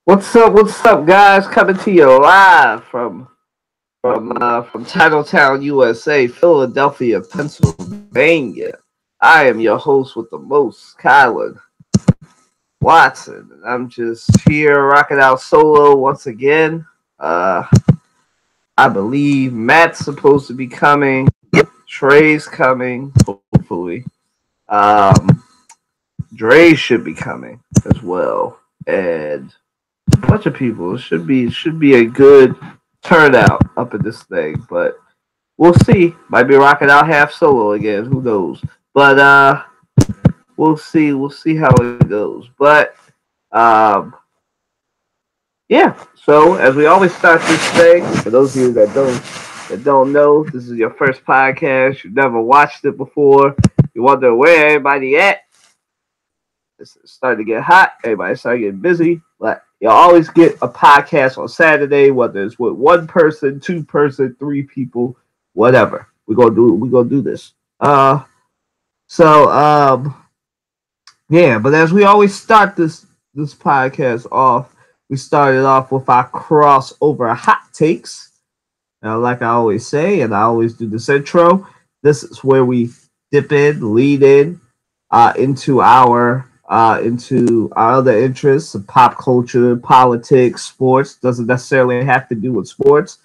What's up? What's up, guys? Coming to you live from Titletown, USA, Philadelphia, Pennsylvania. I am your host with the most, Kylan Watson. And I'm just here rocking out solo once again. Uh, I believe Matt's supposed to be coming. Trey's coming, hopefully. Um, Dre should be coming as well, and a bunch of people. It should be a good turnout up in this thing, but we'll see. Might be rocking out half solo again. Who knows? But we'll see. We'll see how it goes. But um, yeah. So as we always start this thing, for those of you that don't know, this is your first podcast. You've never watched it before. You wonder where everybody at. It's starting to get hot. Everybody's starting getting busy. But you always get a podcast on Saturday, whether it's with one person, two person, three people, whatever. We're gonna do this. So yeah, but as we always start this podcast off, we started off with our crossover hot takes. Now, like I always say, and I always do this intro, this is where we dip in, lead in into our other interests of pop culture, politics, sports. Doesn't necessarily have to do with sports,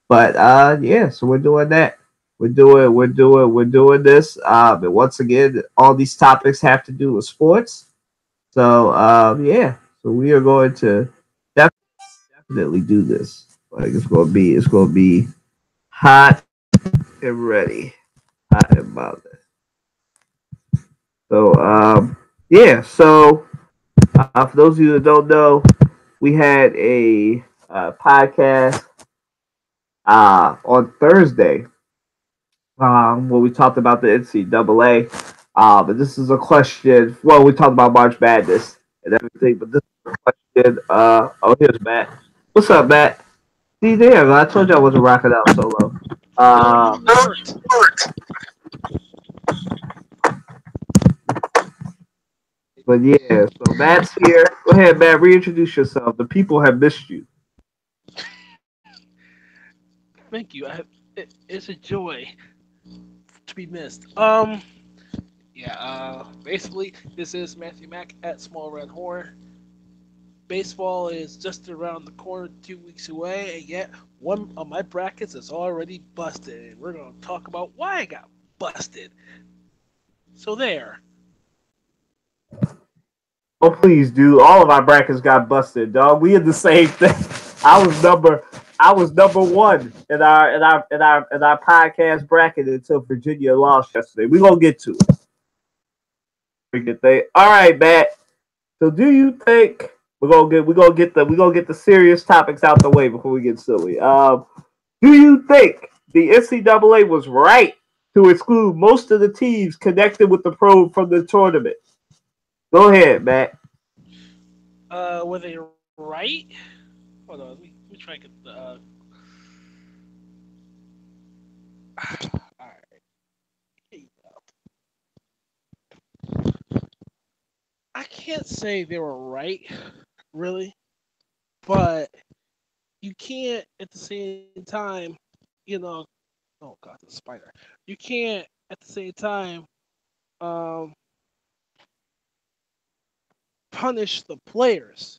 but yeah. So we're doing that. We're doing this. And once again, all these topics have to do with sports. So yeah. So we are going to definitely do this. Like it's gonna be hot and ready, hot and bothered. So yeah. So for those of you that don't know, we had a podcast on Thursday where we talked about the NCAA. But this is a question. Well, we talked about March Madness and everything, but this is a question. Oh, here's Matt. What's up, Matt? See there, I told you I wasn't rocking out solo. Don't Uh, you work. but yeah, so Matt's here. Go ahead, Matt. Reintroduce yourself. The people have missed you. Thank you. It's a joy to be missed. Yeah. Basically, this is Matthew Mack at Small Red Horn. Baseball is just around the corner, 2 weeks away, and yet one of my brackets is already busted. And we're gonna talk about why I got busted. So there. Oh please, dude! All of our brackets got busted, dog. We in the same thing. I was number I was number one in our podcast bracket until Virginia lost yesterday. We gonna get to it. Freaking thing. All right, Matt. So do you think we're gonna get the serious topics out the way before we get silly? Do you think the NCAA was right to exclude most of the teams connected with the probe from the tournament? Go ahead, Matt. Were they right? Hold on. Let me try and get the. All right. Here you go. I can't say they were right, really, but you can't at the same time, you know, oh god, the spider. You can't at the same time um, punish the players.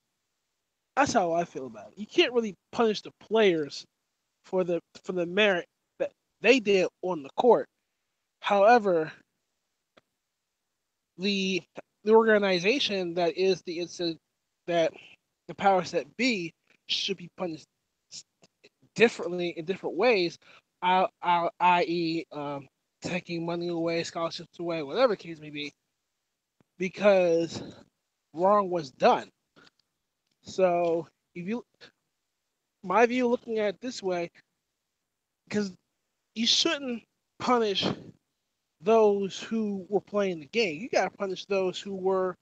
That's how I feel about it. You can't really punish the players for the merit that they did on the court. However, the the organization that is the incident that the powers that be should be punished differently in different ways, i.e., taking money away, scholarships away, whatever the case may be, because wrong was done. So, if you, my view, looking at it this way, because you shouldn't punish those who were playing the game. You got to punish those who were,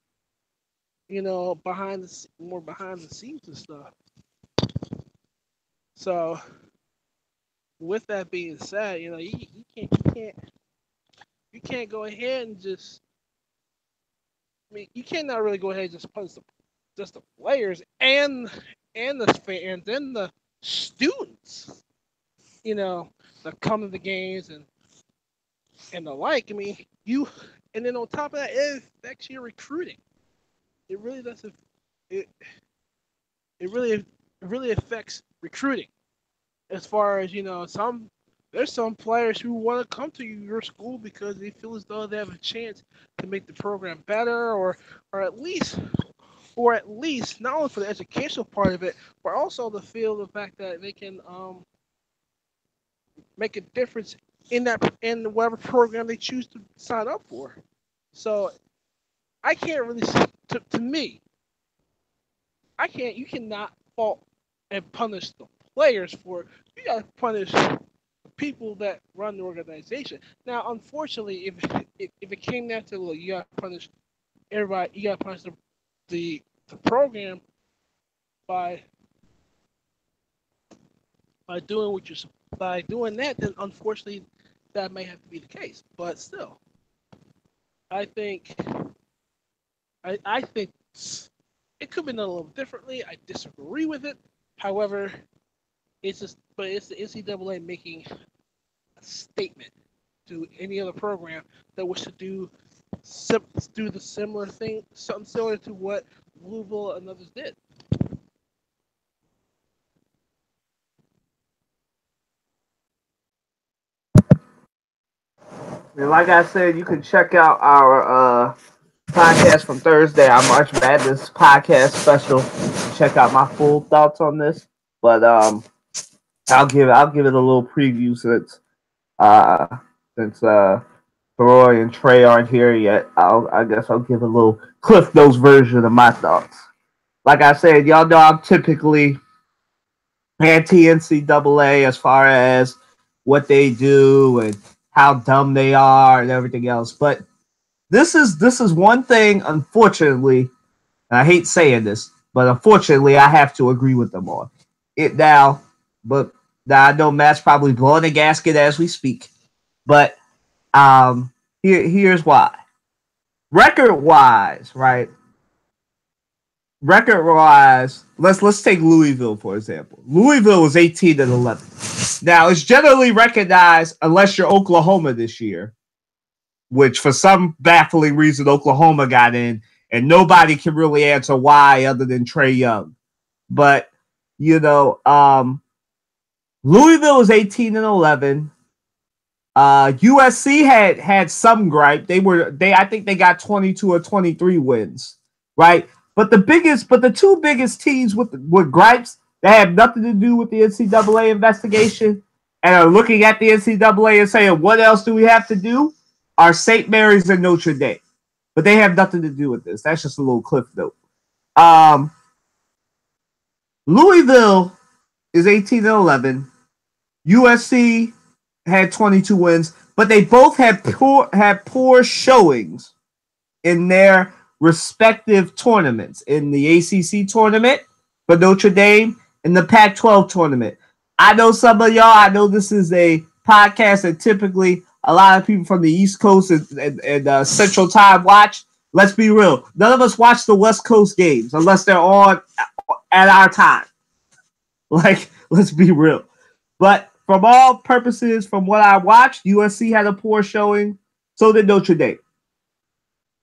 more behind the scenes and stuff. So, with that being said, you can't go ahead and just. I mean, you cannot really go ahead and just punish them. just the players and the fans and the students, you know, that come to the games and the like. I mean, and then on top of that, it affects your recruiting. It really does. It it really affects recruiting. As far as there's some players who want to come to your school because they feel as though they have a chance to make the program better, or at least not only for the educational part of it, but also to feel the fact that they can make a difference in whatever program they choose to sign up for. So I can't really to me, you cannot fault and punish the players for it. You got to punish the people that run the organization. Now, unfortunately, if it came down to, look, you got to punish everybody, you got to punish the program by doing by doing that, then unfortunately that may have to be the case. But still, I think I think it could be done a little differently. I disagree with it. However, it's the NCAA making a statement to any other program that was to do the similar thing, something similar to what Louisville and others did. And like I said, you can check out our podcast from Thursday, our March Madness podcast special. Check out my full thoughts on this, but I'll give it a little preview since Roy and Trey aren't here yet. I guess I'll give a little Cliff Notes version of my thoughts. Like I said, y'all know I'm typically anti NCAA as far as what they do and how dumb they are and everything else. But this is one thing, unfortunately, and I hate saying this, but unfortunately I have to agree with them on it now. But now I know Matt's probably blowing a gasket as we speak. But here's why. Record wise, right? Record wise, let's take Louisville for example. Louisville was 18-11. Now it's generally recognized, unless you're Oklahoma this year, which for some baffling reason Oklahoma got in, and nobody can really answer why other than Trae Young. But Louisville was 18-11. USC had some gripe. I think they got 22 or 23 wins, right? But the two biggest teams with gripes that have nothing to do with the NCAA investigation and are looking at the NCAA and saying, what else do we have to do? Are St. Mary's and Notre Dame. But they have nothing to do with this. That's just a little cliff note. Louisville is 18-11. USC had 22 wins, but they both had poor showings in their respective tournaments. In the ACC tournament for Notre Dame, in the Pac-12 tournament. I know some of y'all, I know this is a podcast that typically a lot of people from the East Coast and Central Time watch. Let's be real. None of us watch the West Coast games unless they're on at our time. Like, let's be real. But from all purposes, from what I watched, USC had a poor showing. So did Notre Dame.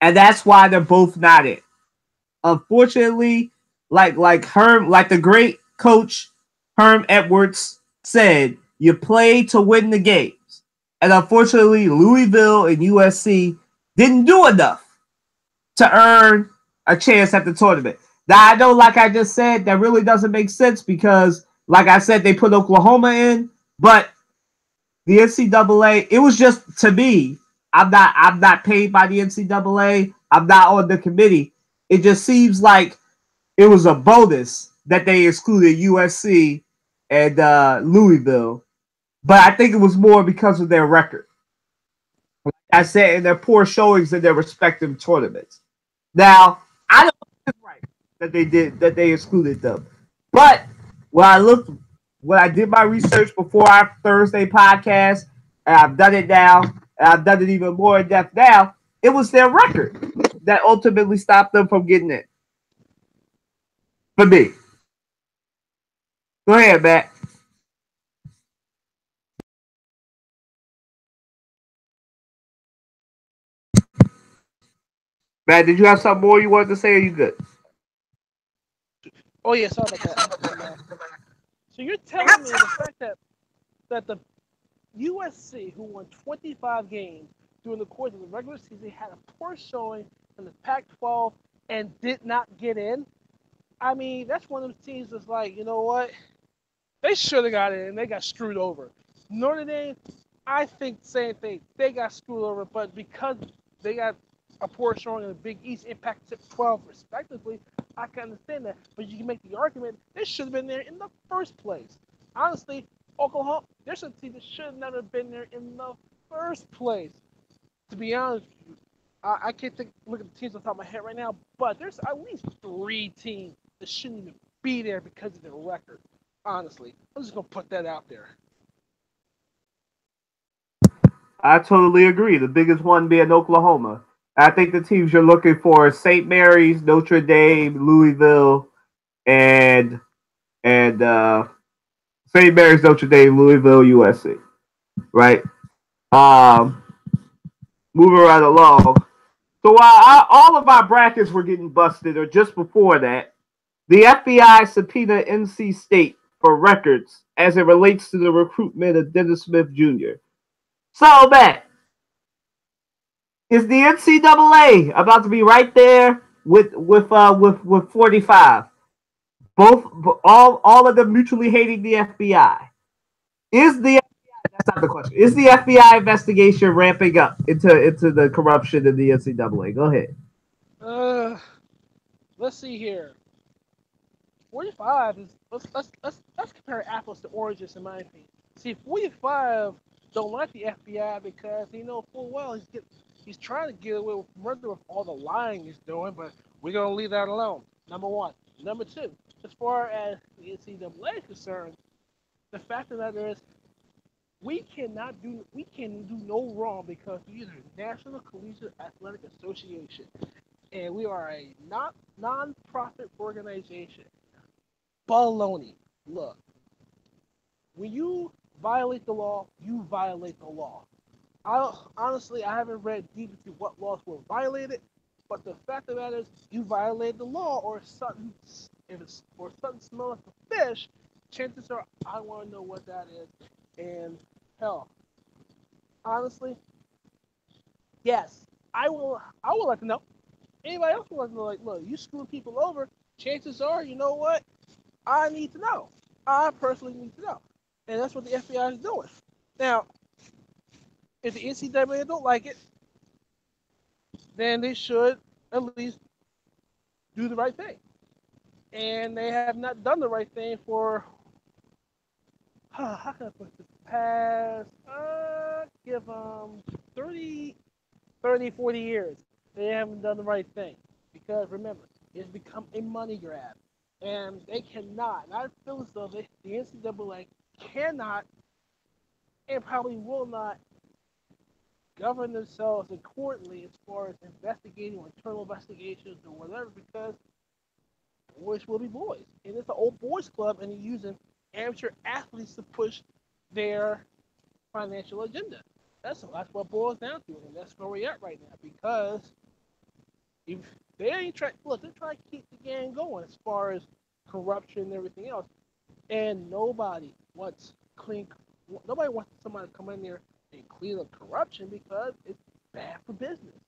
And that's why they're both not in. Unfortunately, like the great coach Herm Edwards said, you play to win the games. And unfortunately, Louisville and USC didn't do enough to earn a chance at the tournament. Now, I know, like I just said, that really doesn't make sense because, like I said, they put Oklahoma in, but the NCAA, it was just, to me, I'm not paid by the NCAA. I'm not on the committee. It just seems like it was a bonus that they excluded USC and Louisville. But I think it was more because of their record. Like I said, in their poor showings in their respective tournaments. Now, I don't think it's right that they excluded them. But when I did my research before our Thursday podcast, and I've done it now, and I've done it even more in depth now, it was their record that ultimately stopped them from getting in. For me. Go ahead, Matt. Matt, did you have something more you wanted to say, or are you good? Oh yeah, sorry about that. So you're telling me the fact that the USC, who won 25 games during the course of the regular season, had a poor showing in the Pac-12 and did not get in. I mean, that's one of those teams that's like, you know what? They should have got in and they got screwed over. Notre Dame, I think the same thing. They got screwed over, but because they got a poor showing in the Big East, Impact 12 respectively, I can understand that. But you can make the argument they should have been there in the first place. Honestly, Oklahoma, there's a team that should have never been there in the first place. To be honest, I can't look at the teams on top of my head right now, but there's at least 3 teams that shouldn't even be there because of their record. Honestly, I'm just gonna put that out there. I totally agree. The biggest one being Oklahoma. I think the teams you're looking for are St. Mary's, Notre Dame, Louisville, and St. Mary's, Notre Dame, Louisville, USC. Right. Um, moving right along. So while all of our brackets were getting busted, or just before that, the FBI subpoenaed NC State for records as it relates to the recruitment of Dennis Smith Jr. So, Matt, is the NCAA about to be right there with 45? Both all of them mutually hating the FBI. Is the That's not the question. Is the FBI investigation ramping up into the corruption in the NCAA? Go ahead. Uh, let's see here. 45 is let's compare apples to oranges in my opinion. See, 45 don't like the FBI because he know full well he's trying to get away with murder with all the lying he's doing, but we're gonna leave that alone. Number one. Number two, as far as the NCAA is concerned, the fact of the matter is we can do no wrong because we are the National Collegiate Athletic Association and we are a non-profit organization. Baloney. Look, when you violate the law, you violate the law. I haven't read deep into what laws were violated, but the fact of the matter is, you violated the law or something. If it's or something smells like a fish, chances are I want to know what that is. And hell, honestly, yes, I will. I would like to know. Anybody else would like to know? Like, look, you screw people over. Chances are, you know what? I need to know. I personally need to know. And that's what the FBI is doing. Now, if the NCAA don't like it, then they should at least do the right thing. And they have not done the right thing for, how can I put this, past, give them 40 years. They haven't done the right thing. Because remember, it's become a money grab. And they cannot, and I feel as though the NCAA cannot and probably will not govern themselves accordingly as far as investigating or internal investigations or whatever because boys will be boys. And it's an old boys club and they're using amateur athletes to push their financial agenda. That's what it boils down to, and that's where we're at right now because if they ain't trying, look, they're trying to keep the game going as far as corruption and everything else. And nobody wants somebody to come in there and clean up corruption because it's bad for business.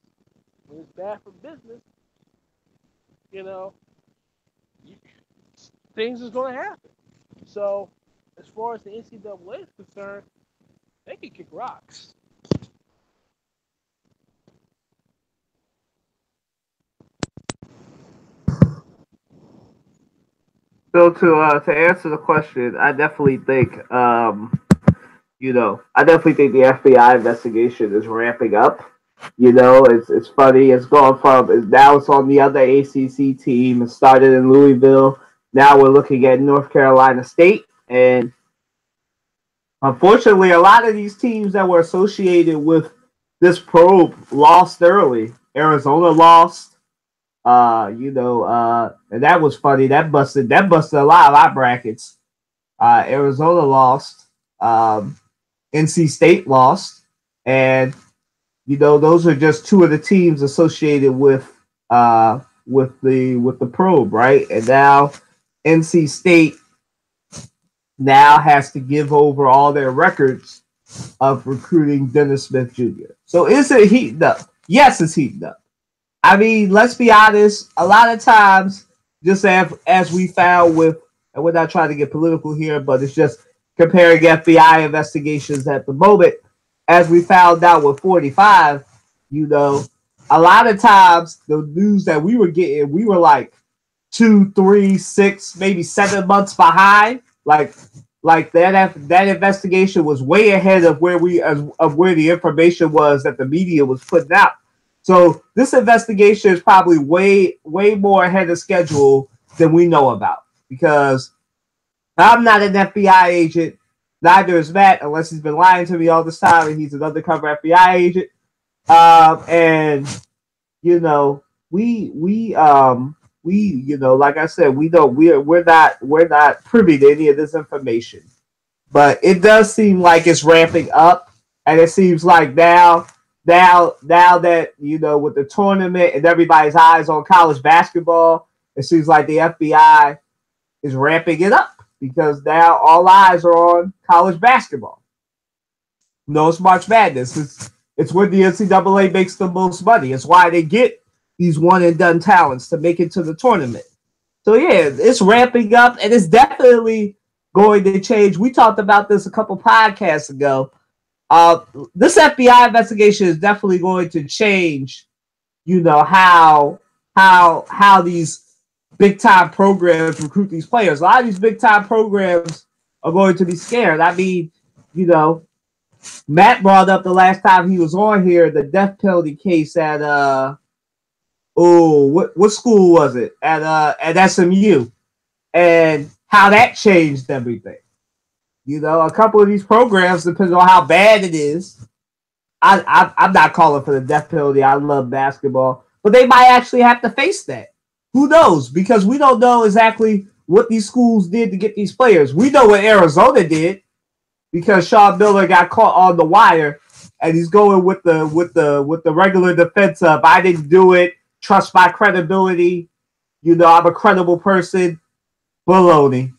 When it's bad for business, you know, things is going to happen. So, as far as the NCAA is concerned, they can kick rocks. So to answer the question, I definitely think I definitely think the FBI investigation is ramping up. It's funny. It's gone from now it's on the other ACC team. It started in Louisville. Now we're looking at North Carolina State, and unfortunately, a lot of these teams that were associated with this probe lost early. Arizona lost. And that was funny. That busted a lot of our brackets. Arizona lost. NC State lost, and those are just two of the teams associated with the probe, right? And now NC State now has to give over all their records of recruiting Dennis Smith Jr. So is it heating up? Yes, it's heating up. I mean, let's be honest. A lot of times, just as we found with, and we're not trying to get political here, but it's just comparing FBI investigations at the moment, as we found out with 45, you know, a lot of times the news that we were getting, we were like 2, 3, 6, maybe 7 months behind. Like that investigation was way ahead of where the information was that the media was putting out. So this investigation is probably way more ahead of schedule than we know about, because I'm not an FBI agent. Neither is Matt, unless he's been lying to me all this time and he's an undercover FBI agent. And you know, like I said, we're not privy to any of this information. But it does seem like it's ramping up, and it seems like now that with the tournament and everybody's eyes on college basketball, it seems like the FBI is ramping it up, because now all eyes are on college basketball. It's March Madness. It's where the NCAA makes the most money. It's why they get these one and done talents to make it to the tournament. So yeah, it's ramping up, and it's definitely going to change. We talked about this a couple podcasts ago. This FBI investigation is definitely going to change, how these big time programs recruit these players. A lot of these big time programs are going to be scared. I mean, you know, Matt brought up the last time he was on here the death penalty case at what school was it? At SMU, and how that changed everything. A couple of these programs, depending on how bad it is, I'm not calling for the death penalty. I love basketball, but they might actually have to face that. Who knows? Because we don't know exactly what these schools did to get these players. We know what Arizona did, because Sean Miller got caught on the wire, and he's going with the regular defense of I didn't do it. Trust my credibility. I'm a credible person. Baloney.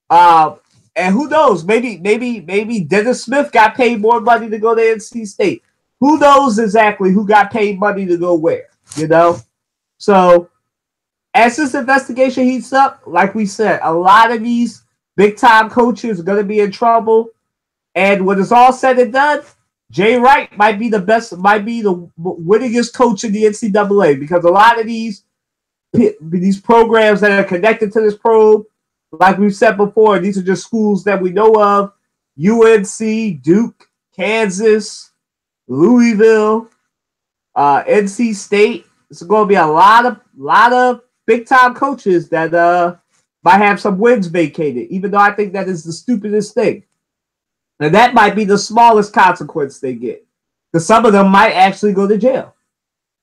And who knows? Maybe Dennis Smith got paid more money to go to NC State. Who knows exactly who got paid money to go where? So as this investigation heats up, like we said, a lot of these big time coaches are going to be in trouble. And when it's all said and done, Jay Wright might be the winningest coach in the NCAA, because a lot of these programs that are connected to this probe, like we've said before, these are just schools that we know of: UNC, Duke, Kansas, Louisville, NC State. It's going to be a lot of big time coaches that might have some wins vacated, even though I think that is the stupidest thing. And that might be the smallest consequence they get, because some of them might actually go to jail.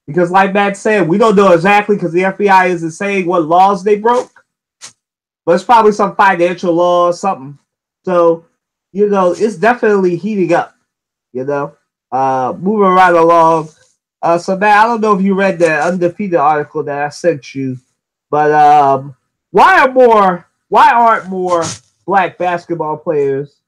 Because like Matt said, we don't know exactly, because the FBI isn't saying what laws they broke. But it's probably some financial law or something. So, it's definitely heating up, moving right along. So, Matt, I don't know if you read the Undefeated article that I sent you, but why aren't more black basketball players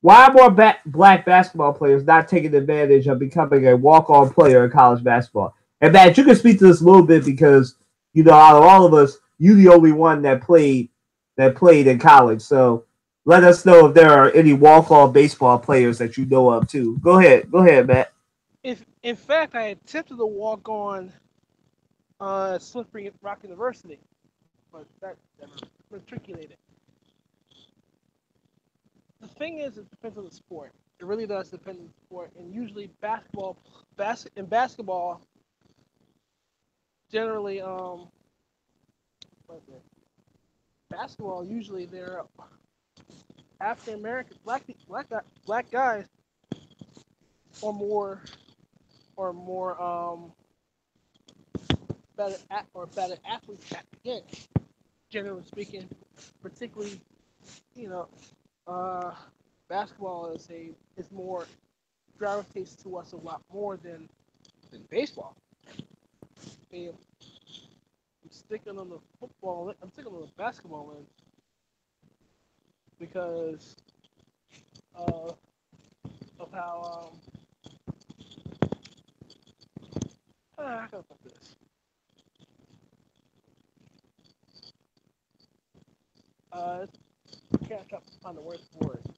why are more black basketball players not taking advantage of becoming a walk-on player in college basketball? And Matt, you can speak to this a little bit, because out of all of us, you're the only one that played in college. So let us know if there are any walk-on baseball players that you know of too. Go ahead, Matt. If in fact I attempted to walk on Slippery Rock University, but that matriculated. The thing is, it depends on the sport. It really does depend on the sport, and usually basketball, generally, basketball usually they're African American, black guys, or more better athletes at the game. Generally speaking, particularly, you know, uh, basketball is more gravitates to us a lot more than baseball. I mean, I'm sticking on the football. I'm sticking on the basketball end because uh, of how how can I put this? Uh, I can't find the word for it.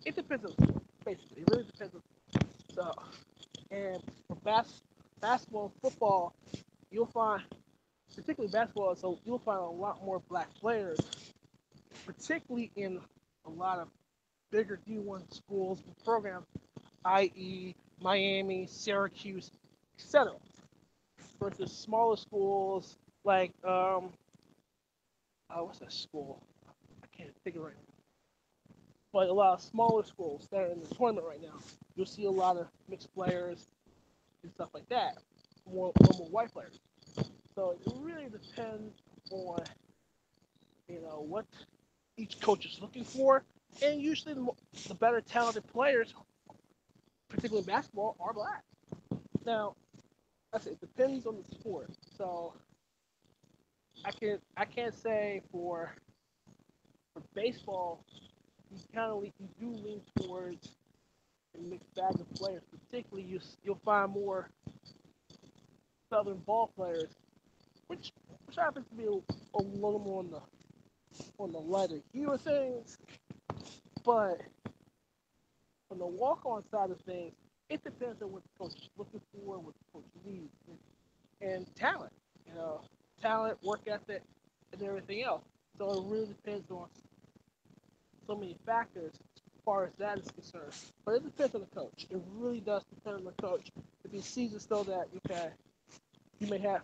It depends on the sport, basically. It really depends on so. And for basketball, and football, you'll find, particularly basketball, so you'll find a lot more black players, particularly in a lot of bigger D1 schools and programs, i.e., Miami, Syracuse, etc., versus smaller schools like what's that school? I can't think of it right now. But a lot of smaller schools that are in the tournament right now, you'll see a lot of mixed players and stuff like that, more white players. So it really depends on what each coach is looking for, and usually the better talented players, particularly in basketball, are black. Now, I say it depends on the sport. So I can't say for baseball you do lean towards a mixed bag of players. Particularly you'll find more southern ball players, which happens to be a little more on the lighter hue of things. But on the walk-on side of things, it depends on what the coach is looking for, what the coach needs, and talent. You know, talent, work ethic, and everything else. So it really depends on so many factors as far as that is concerned. But it depends on the coach. It really does depend on the coach. If he sees as though that you may have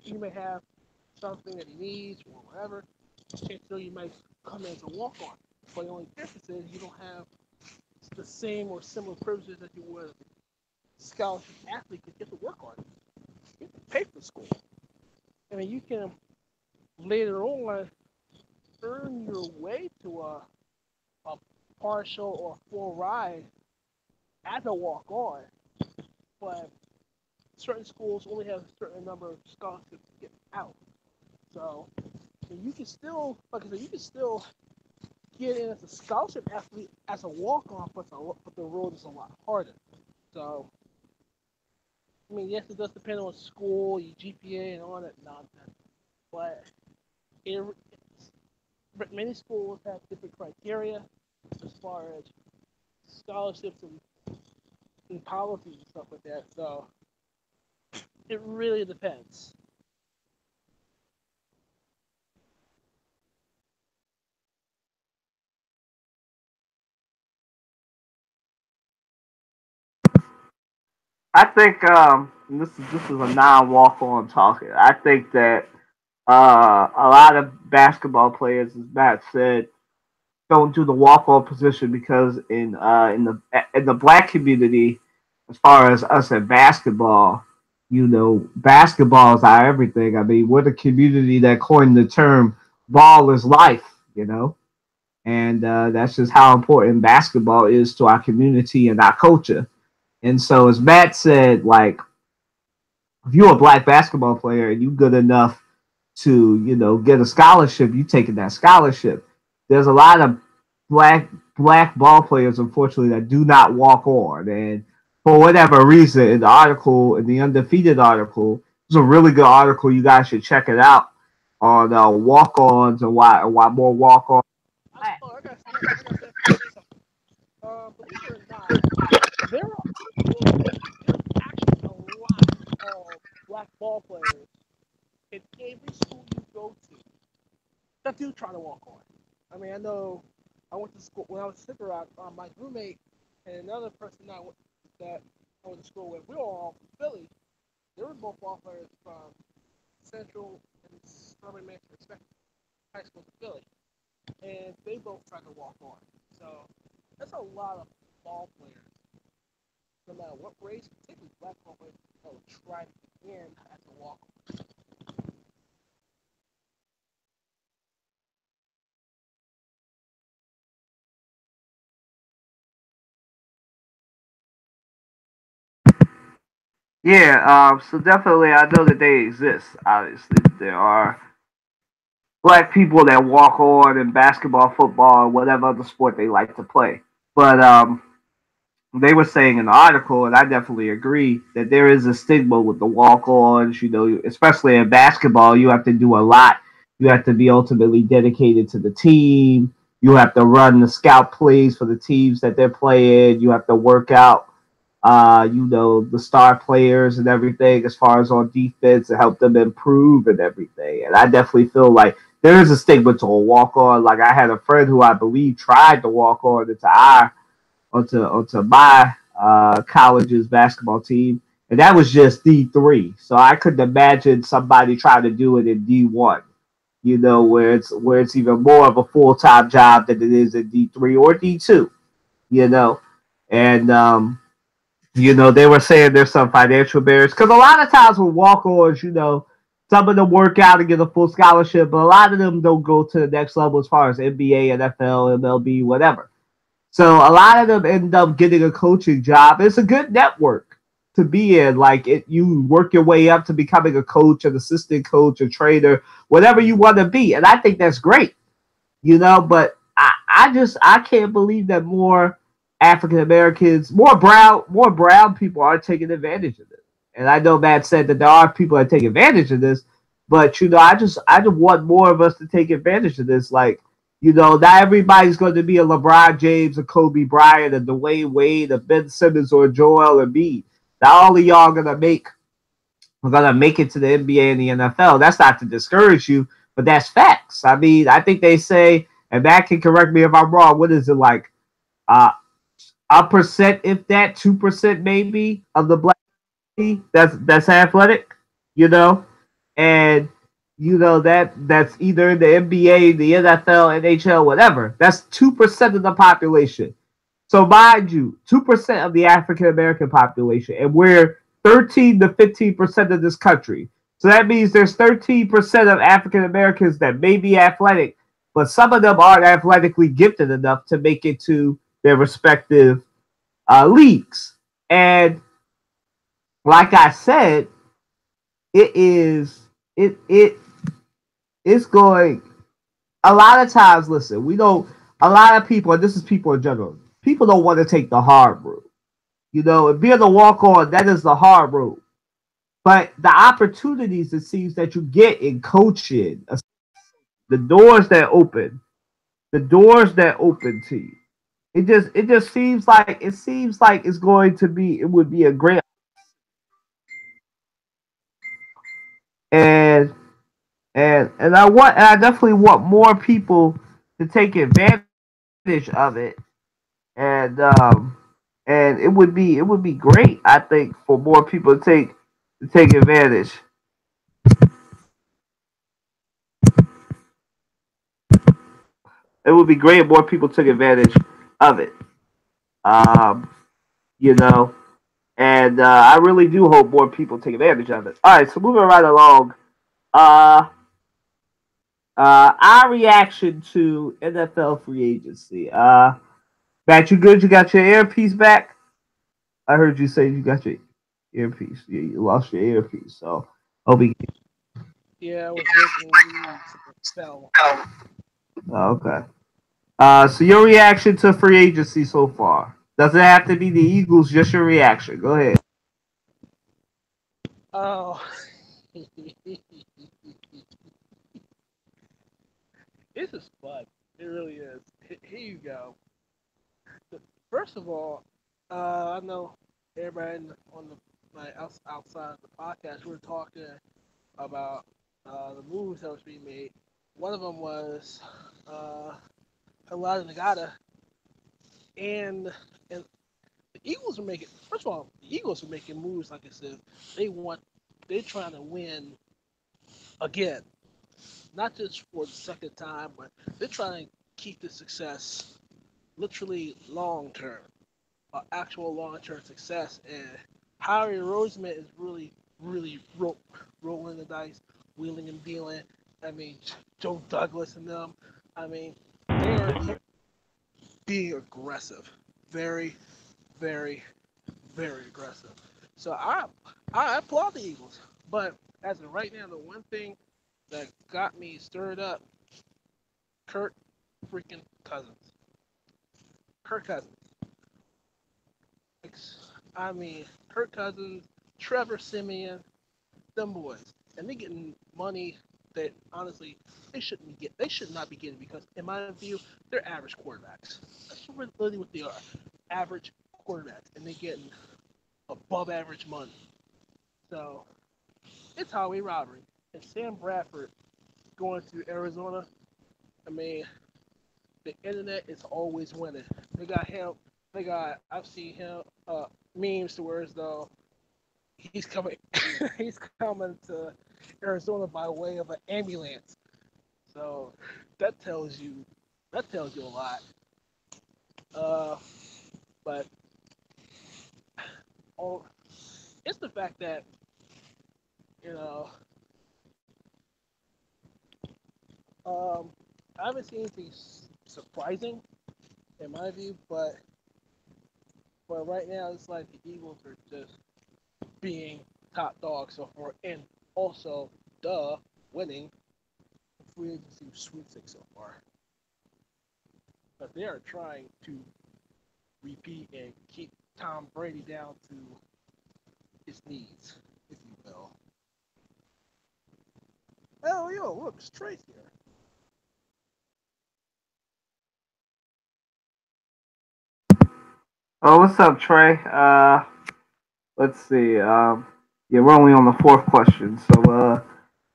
you may have something that he needs or whatever, so you might come in as a walk on. But the only difference is you don't have the same or similar privileges that you would as a scholarship athlete could get to work on. You can pay for school. I mean, you can later on earn your way to a partial or full ride as a walk on, but certain schools only have a certain number of scholarships to get out. So you can still, like I said, you can still get in as a scholarship athlete as a walk on, but the road is a lot harder. So I mean, yes, it does depend on school, your GPA, and all that nonsense. But it, many schools have different criteria as far as scholarships and policies and stuff like that. So it really depends. I think this is a non-walk on talking. I think that a lot of basketball players, as Matt said, don't do the walk on position because in the black community, as far as us at basketball, basketball is our everything. I mean, we're the community that coined the term "ball is life." And that's just how important basketball is to our community and our culture. And so, as Matt said, like if you're a black basketball player and you are good enough to get a scholarship, you taking that scholarship. There's a lot of black black ball players, unfortunately, that do not walk on, and for whatever reason, in the article, in the undefeated article, it's a really good article. You guys should check it out on walk-ons and why more walk-ons. I got something. Believe it or not, there are there's actually a lot of black ball players in every school you go to that do try to walk on. I mean, I know I went to school when I was in Slipper Rock. My roommate and another person that I went to school with, we were all from Philly. They were both ball players from Central and Southern Manchester, respectively, high schools in Philly, and they both tried to walk on. So that's a lot of ball players no matter what race, particularly black folk, that would try to get in as a walk. Yeah, so definitely I know that they exist. Obviously, there are black people that walk on in basketball, football, or whatever other sport they like to play. But they were saying in the article, and I definitely agree that there is a stigma with the walk-ons. You know, especially in basketball, you have to do a lot. You have to be ultimately dedicated to the team. You have to run the scout plays for the teams that they're playing. You have to work out, the star players and everything as far as on defense to help them improve and everything. And I definitely feel like there is a stigma to a walk-on. Like I had a friend who I believe tried to walk on into our onto my college's basketball team, and that was just D3. So I couldn't imagine somebody trying to do it in D1. You know, where it's even more of a full time job than it is in D3 or D2. You know, and they were saying there's some financial barriers because a lot of times with walk-ons, some of them work out and get a full scholarship, but a lot of them don't go to the next level as far as NBA, NFL, MLB, whatever. So a lot of them end up getting a coaching job. It's a good network to be in. Like you work your way up to becoming a coach, an assistant coach, a trainer, whatever you want to be. And I think that's great, but I can't believe that more African Americans, more brown people are taking advantage of this. And I know Matt said that there are people that take advantage of this, but I just want more of us to take advantage of this. Like, not everybody's going to be a LeBron James, a Kobe Bryant, a Dwayne Wade, a Ben Simmons, or a Joel Embiid. Not all of y'all are gonna make it to the NBA and the NFL. That's not to discourage you, but that's facts. I mean, I think they say, and Matt can correct me if I'm wrong. What is it like? Uh, a percent, if that, 2% maybe of the black community that's athletic, you know, and that's either in the NBA, the NFL, NHL, whatever. That's 2% of the population. So mind you, 2% of the African American population, and we're 13 to 15% of this country. So that means there's 13% of African Americans that may be athletic, but some of them aren't athletically gifted enough to make it to their respective leagues. And like I said, it is it it's going a lot of times. Listen, we don't. A lot of people, and this is people in general, people don't want to take the hard route. And being a walk on, that is the hard road. But the opportunities it seems that you get in coaching, the doors that open, the doors that open to you. It just seems like it would be a great, and I definitely want more people to take advantage of it, and it would be great, I think, for more people to take advantage. It would be great if more people took advantage of it. Um, you know, and I really do hope more people take advantage of it. All right, so moving right along. Uh, our reaction to NFL free agency. Matt, you good? You got your earpiece back? I heard you say you got your earpiece. You lost your earpiece, so I'll be. Yeah, I was breaking leads and fell. Okay. So your reaction to free agency so far? Doesn't have to be the Eagles. Just your reaction. Go ahead. Oh, this is fun. It really is. Here you go. First of all, I know everybody on the outside of the podcast, we were talking about the moves that was being made. One of them was uh, Halada Nagata, and the Eagles are making. First of all, the Eagles are making moves. Like I said, they're trying to win again, not just for the second time, but they're trying to keep the success literally long term. actual long-term success. And Harry Roseman is really rolling the dice, wheeling and dealing. I mean, Joe Douglas and them. I mean, they are being aggressive, very, very, very aggressive. So I applaud the Eagles, but as of right now, the one thing that got me stirred up, Kirk freaking Cousins. Kirk Cousins. I mean, Kirk Cousins, Trevor Simeon, them boys, and they getting money that honestly they should not be getting because in my view they're average quarterbacks. That's really what they are, average quarterbacks, and they getting above average money. So it's highway robbery. And Sam Bradford going to Arizona. I mean, the internet is always winning. They got him. I've seen him memes to where as though he's coming he's coming to Arizona by way of an ambulance. So that tells you a lot. Uh, but oh, it's the fact that you know um, I haven't seen anything surprising in my view, but right now it's like the Eagles are just being top dogs so far, and also winning the free agency sweepstakes so far. But they are trying to repeat and keep Tom Brady down to his knees, if you will. Oh, yo, look, Trey's here. Oh, what's up, Trey? Let's see. Yeah, we're only on the fourth question, so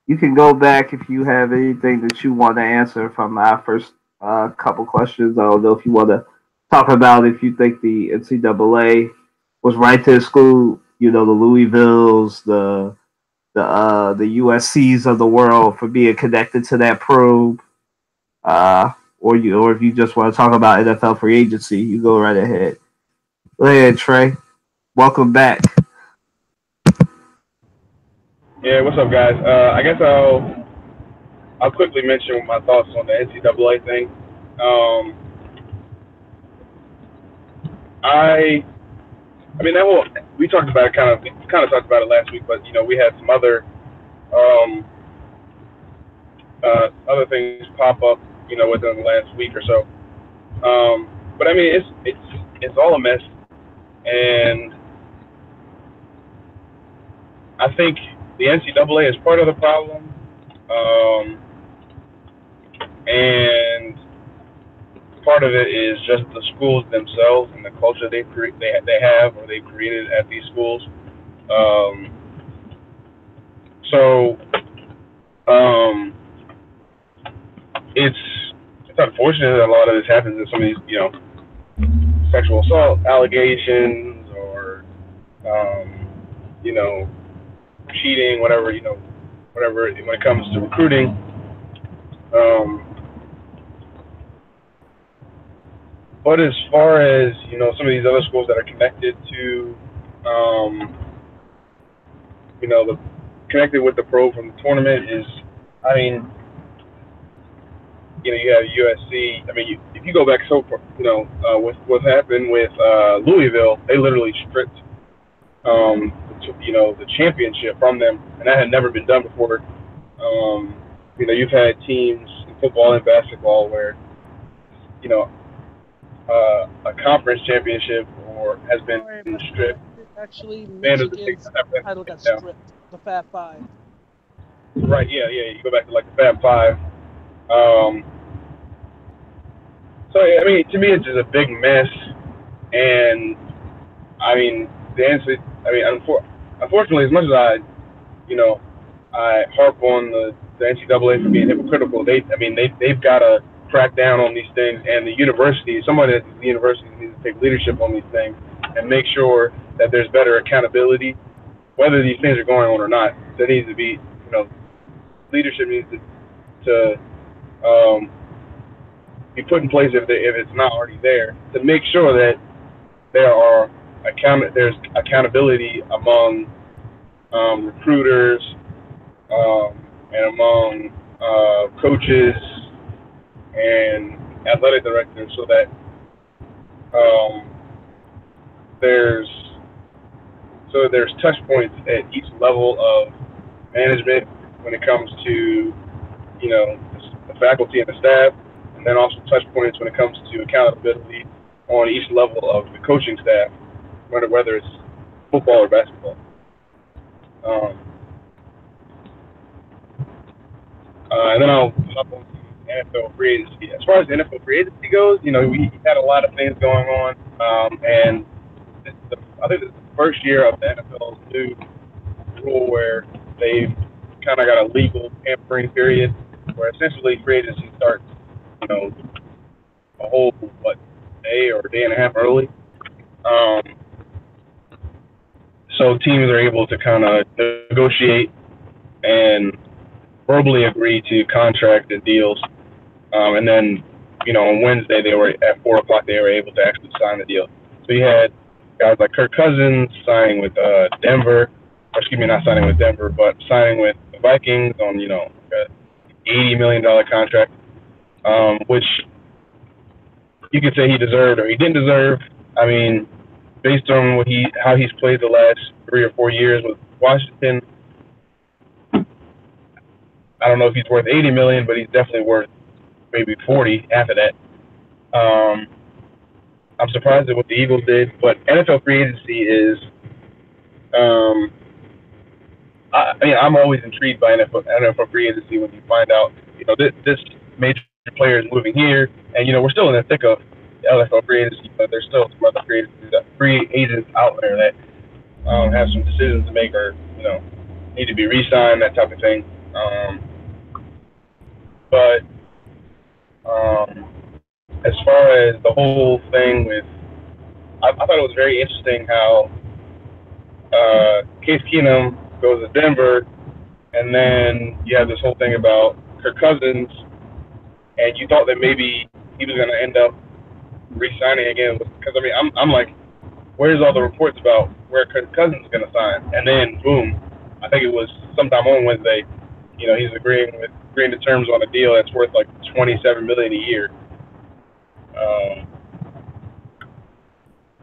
you can go back if you have anything that you want to answer from our first couple questions. I don't know if you want to talk about if you think the NCAA was right to exclude, the Louisvilles, the USC's of the world for being connected to that probe, or if you just want to talk about NFL free agency, you go right ahead. Go ahead, Trey. Welcome back. Yeah, what's up, guys? I guess I'll quickly mention my thoughts on the NCAA thing. Um, I mean that whole we talked about it kind of talked about it last week, but we had some um, other things pop up, within the last week or so. But I mean it's all a mess, and I think the NCAA is part of the problem, and part of it is just the schools themselves and the culture they have or they've created at these schools. Um, so um, it's it's unfortunate that a lot of this happens in some of these sexual assault allegations or um, you know cheating, whatever when it comes to recruiting. Um, but as far as some of these other schools that are connected to um, the connected with the pro from the tournament is, I mean, you have USC. I mean, if you go back with what happened with Louisville, they literally stripped, the championship from them, and that had never been done before. You've had teams in football and basketball where, you know, a conference championship or has been Sorry, stripped. actually, Michigan's title got stripped. The Fab Five. Right. Yeah. You go back to like the Fab Five. Um, so I mean, to me, it's just a big mess, and I mean, the answer. I mean, unfortunately, as much as I harp on the NCAA for being hypocritical, they've got to crack down on these things, and the university, somebody at the university needs to take leadership on these things and make sure that there's better accountability, whether these things are going on or not. There needs to be, leadership needs to be put in place if it's not already there to make sure that there's accountability among recruiters and among coaches and athletic directors, so that um, there's there's touch points at each level of management when it comes to the faculty and the staff, and then also touch points when it comes to accountability on each level of the coaching staff, whether it's football or basketball. Um, and then I'll hop on to NFL free agency. As far as the NFL free agency goes, we had a lot of things going on, and I think this is the first year of the NFL's new rule where they've kind of got a legal tampering period, where essentially free agency starts, a whole day or a day and a half early. Um, so teams are able to kind of negotiate and verbally agree to contract and deals, and then on Wednesday they were at 4 o'clock. They were able to actually sign the deal. So you had guys like Kirk Cousins signing with Denver, or excuse me, not signing with Denver, but signing with the Vikings on an $80 million contract, which you could say he deserved or he didn't deserve. I mean, based on how he's played the last 3 or 4 years with Washington, I don't know if he's worth 80 million, but he's definitely worth maybe 40 after that. I'm surprised at what the Eagles did, but NFL free agency is. I'm always intrigued by NFL free agency when you find out, this major player is moving here, and we're still in the thick of NFL free agency, but there's still some other free agents out there that have some decisions to make, or need to be re-signed, that type of thing. But as far as the whole thing with, I thought it was very interesting how Case Keenum goes to Denver, and then you have this whole thing about Kirk Cousins, and you thought that maybe he was going to end up re-signing again. Because, I'm like, where's all the reports about where Kirk Cousins is going to sign? And then, boom, I think it was sometime on Wednesday, he's agreeing to terms on a deal that's worth like $27 million a year.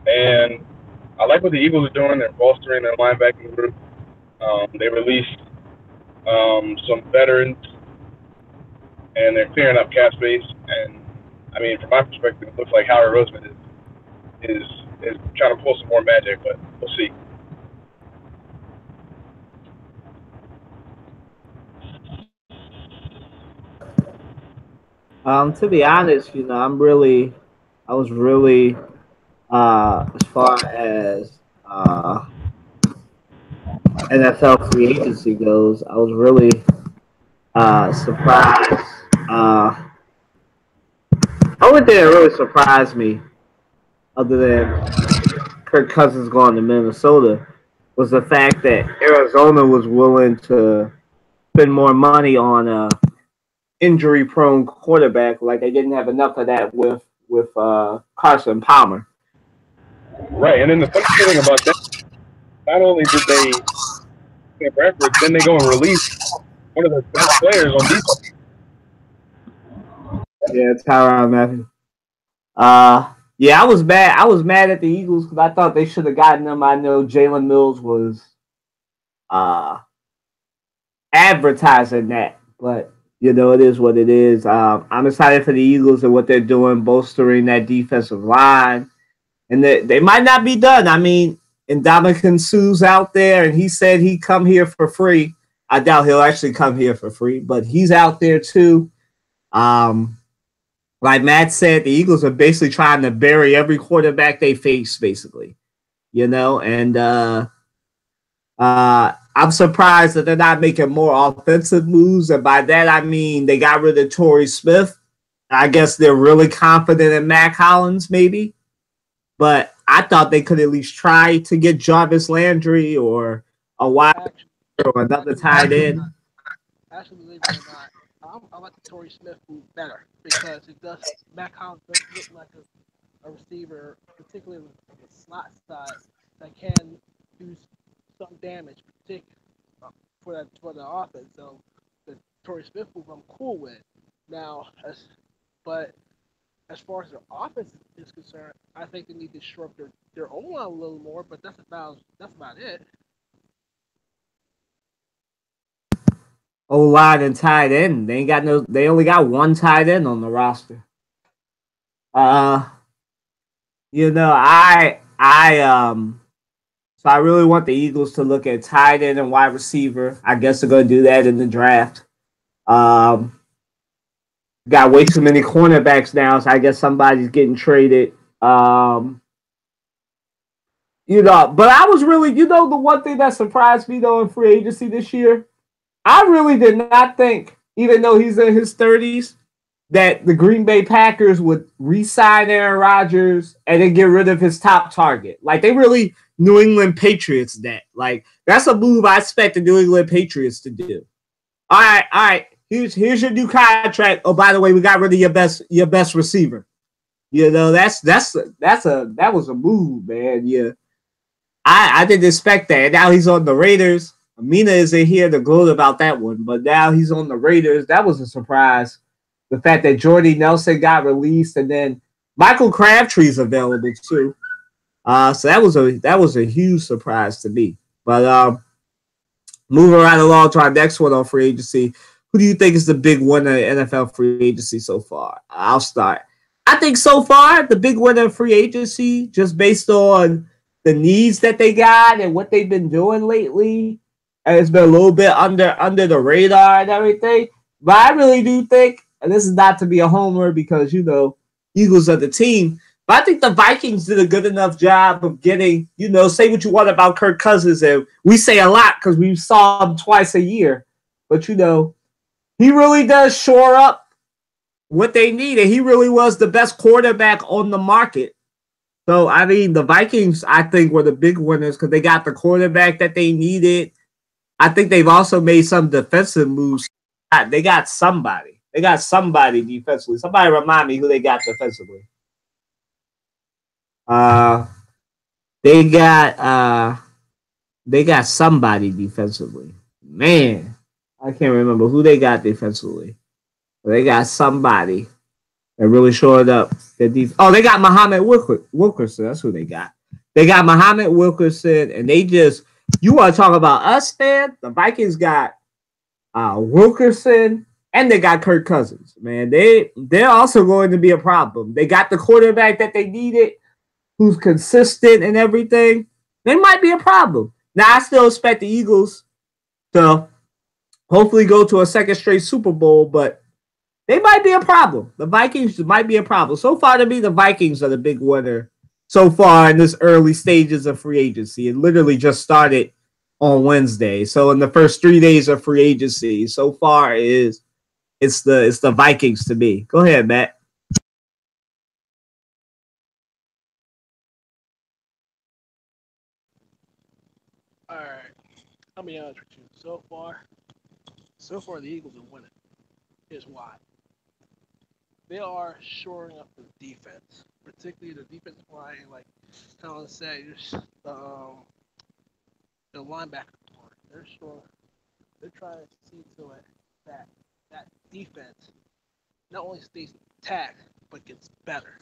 And I like what the Eagles are doing. They're bolstering their linebacking group. They released some veterans, and they're clearing up cap space. And from my perspective, it looks like Howard Roseman is trying to pull some more magic, but we'll see. To be honest, I was really, as far as NFL free agency goes, I was really surprised. Only thing that really surprised me, other than Kirk Cousins going to Minnesota, was the fact that Arizona was willing to spend more money on a injury-prone quarterback. Like they didn't have enough of that with Carson Palmer. Right, and then the funny thing about that, not only did they get Bradford, then they go and release one of the best players on defense. Yeah, Tyrann Mathieu. Yeah, I was mad. I was mad at the Eagles because I thought they should have gotten them. I know Jalen Mills was advertising that, but it is what it is. I'm excited for the Eagles and what they're doing, bolstering that defensive line, and they might not be done. Ndamukong Suh's out there, and he said he'd come here for free. I doubt he'll actually come here for free, but he's out there too. Like Matt said, the Eagles are basically trying to bury every quarterback they face, basically, and I'm surprised that they're not making more offensive moves. And by that, I mean they got rid of Torrey Smith. I guess they're really confident in Mac Hollins, maybe. But I thought they could at least try to get Jarvis Landry or a wide or another tight end. Actually, believe it or not, I like the Torrey Smith move better because it does. Mac Hollins doesn't look like a receiver, particularly on the slot side, that can do some damage, particularly for the offense. So the Torrey Smith move, I'm cool with. Now, but as far as their offense is concerned, I think they need to shore up their own line a little more. But that's about it. O line and tight end. They ain't got no. They only got one tight end on the roster. Uh, So I really want the Eagles to look at tight end and wide receiver. I guess they're going to do that in the draft. Um, got way too many cornerbacks now, so I guess somebody's getting traded. But I was really, the one thing that surprised me though in free agency this year, I really did not think, even though he's in his 30s, that the Green Bay Packers would re-sign Aaron Rodgers and then get rid of his top target. Like, they really New England Patriots that. Like, that's a move I expect the New England Patriots to do. All right. Here's your new contract. Oh, by the way, we got rid of your best receiver. That was a move, man. Yeah. I didn't expect that. Now he's on the Raiders. Amina isn't here to gloat about that one, but now he's on the Raiders. That was a surprise. The fact that Jordy Nelson got released, and then Michael Crabtree's available too. So that was a huge surprise to me. But moving right along to our next one on free agency. Who do you think is the big winner in NFL free agency so far? I'll start. I think so far the big winner in free agency, just based on the needs that they got and what they've been doing lately, and it's been a little bit under the radar and everything. But I really do think, and this is not to be a homer because Eagles are the team, but I think the Vikings did a good enough job of getting, say what you want about Kirk Cousins, and we say a lot because we saw him twice a year, but he really does shore up what they need, and he really was the best quarterback on the market. So, I mean, the Vikings, I think, were the big winners because they got the quarterback that they needed. I think they've also made some defensive moves. They got somebody. They got somebody defensively. Somebody remind me who they got defensively. They got somebody defensively. Man, I can't remember who they got defensively. But they got somebody that really showed up. They got Muhammad Wilkerson. That's who they got. They got Muhammad Wilkerson, and you want to talk about us, man? The Vikings got Wilkerson, and they got Kirk Cousins. Man, they're also going to be a problem. They got the quarterback that they needed, who's consistent and everything. They might be a problem. Now, I still expect the Eagles to hopefully go to a second straight Super Bowl, but they might be a problem. The Vikings might be a problem. So far, to me, the Vikings are the big winner so far in this early stages of free agency. It literally just started on Wednesday. So in the first 3 days of free agency, so far it's the Vikings to me. Go ahead, Matt. All right, I'll be honest with you. So far, the Eagles are winning. Here's why. They are shoring up the defense, particularly the defensive line. Like Colin said, the linebacker part. They're trying to see to it that defense not only stays intact but gets better.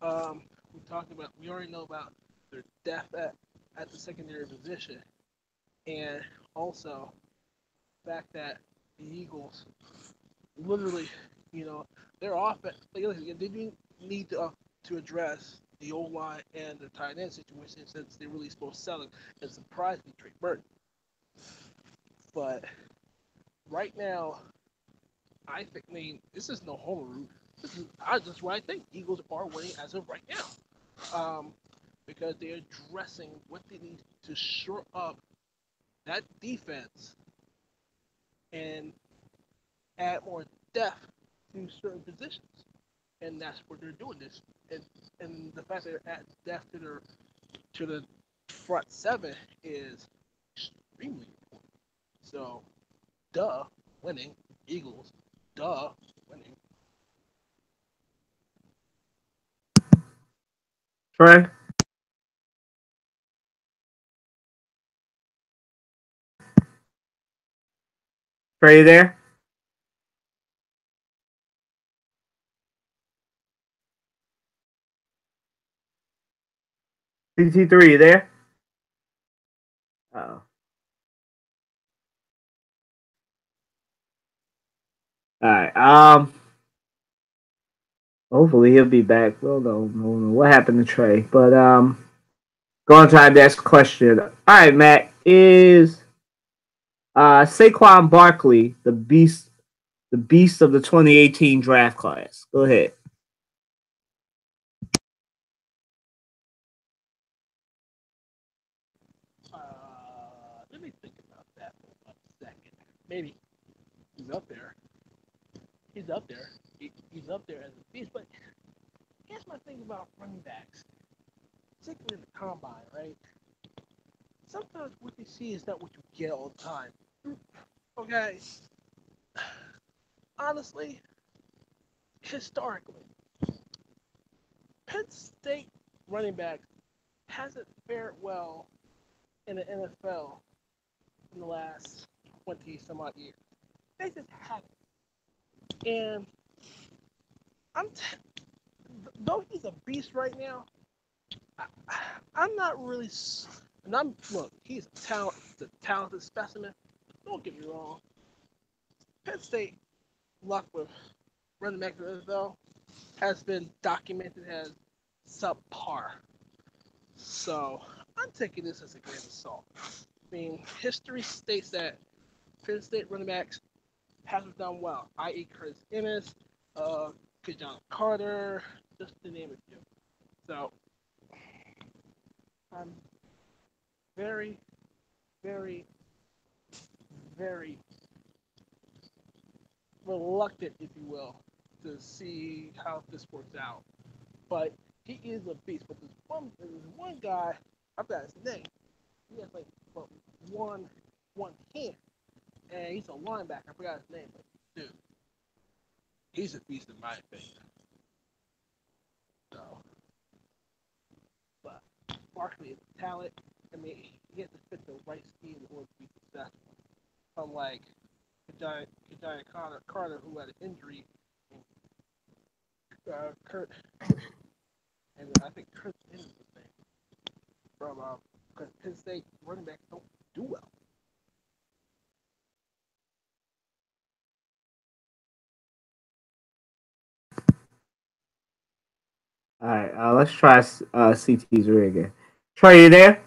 We already know about their depth at the secondary position, and also the fact that the Eagles literally, their offense. They do need to address the O line and the tight end situation since they really supposed to sell it and surprised me, Trey Burton. But right now, I think, this is no home route. This is just what I think. Eagles are winning as of right now, because they're addressing what they need to shore up that defense and add more depth to certain positions, and that's what they're doing. This and the fact that they're adding depth to the front seven is extremely important. So, winning Eagles, winning. Trey? Trey, you there? CT3, you there? Oh. All right. Hopefully he'll be back. We'll know what happened to Trey. But go on to our next question. All right, Matt. Is Saquon Barkley the beast of the 2018 draft class? Go ahead. Let me think about that for 1 second. Maybe he's up there. He's up there. He's up there as a beast. But here's my thing about running backs, particularly in the combine, right? Sometimes what you see is not what you get all the time. Okay. Honestly, historically, Penn State running backs hasn't fared well in the NFL in the last 20 some odd years. They just haven't. And though he's a beast right now, I'm not really. And look, he's a talented specimen. Don't get me wrong. Penn State luck with running back in the NFL has been documented as subpar. So I'm taking this as a grain of salt. I mean, history states that Penn State running backs haven't done well, i.e. Chris Ennis, John Carter, just to name a few. So I'm very, very, very reluctant, if you will, to see how this works out. But he is a beast. But there's one guy, I forgot his name. He has like one hand, and he's a linebacker. I forgot his name, but dude, he's a beast in my opinion. So, but Barkley is a talent. I mean, he has to fit the right scheme in order to be successful. Unlike Kajaya Carter, who had an injury, Kurt, and I think Kurt is his name, from because Penn State running backs don't do well. All right, let's try CT3 again. Trey, you there?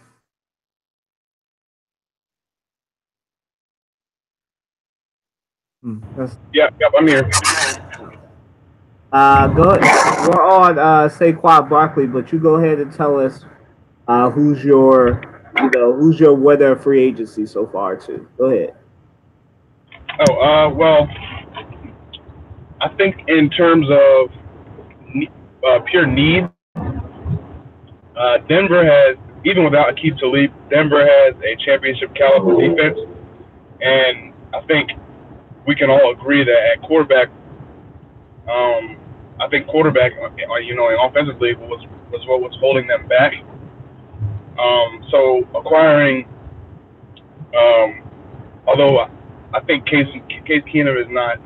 Yep, I'm here. We're on Saquon Barkley, but you go ahead and tell us who's your winner of free agency so far too. Go ahead. Oh, well, I think in terms of pure need, Denver has, even without Aqib Talib, Denver has a championship caliber defense, and I think we can all agree that at quarterback, I think quarterback, offensively was what was holding them back. So acquiring, although I think Case Keenum is not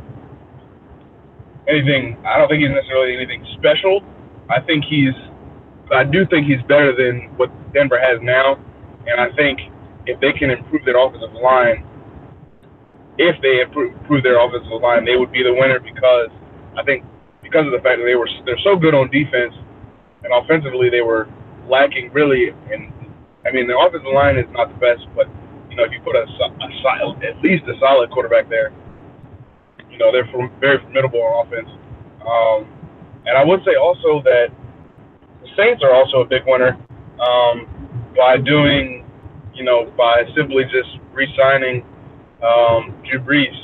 anything, I don't think he's necessarily anything special. I do think he's better than what Denver has now, and I think if they can improve their offensive line, they would be the winner, because I think because of the fact that they're so good on defense, and offensively they were lacking really. And I mean, the offensive line is not the best, but if you put at least a solid quarterback there, they're very formidable on offense. And I would say also that the Saints are also a big winner by simply just re-signing Drew Brees.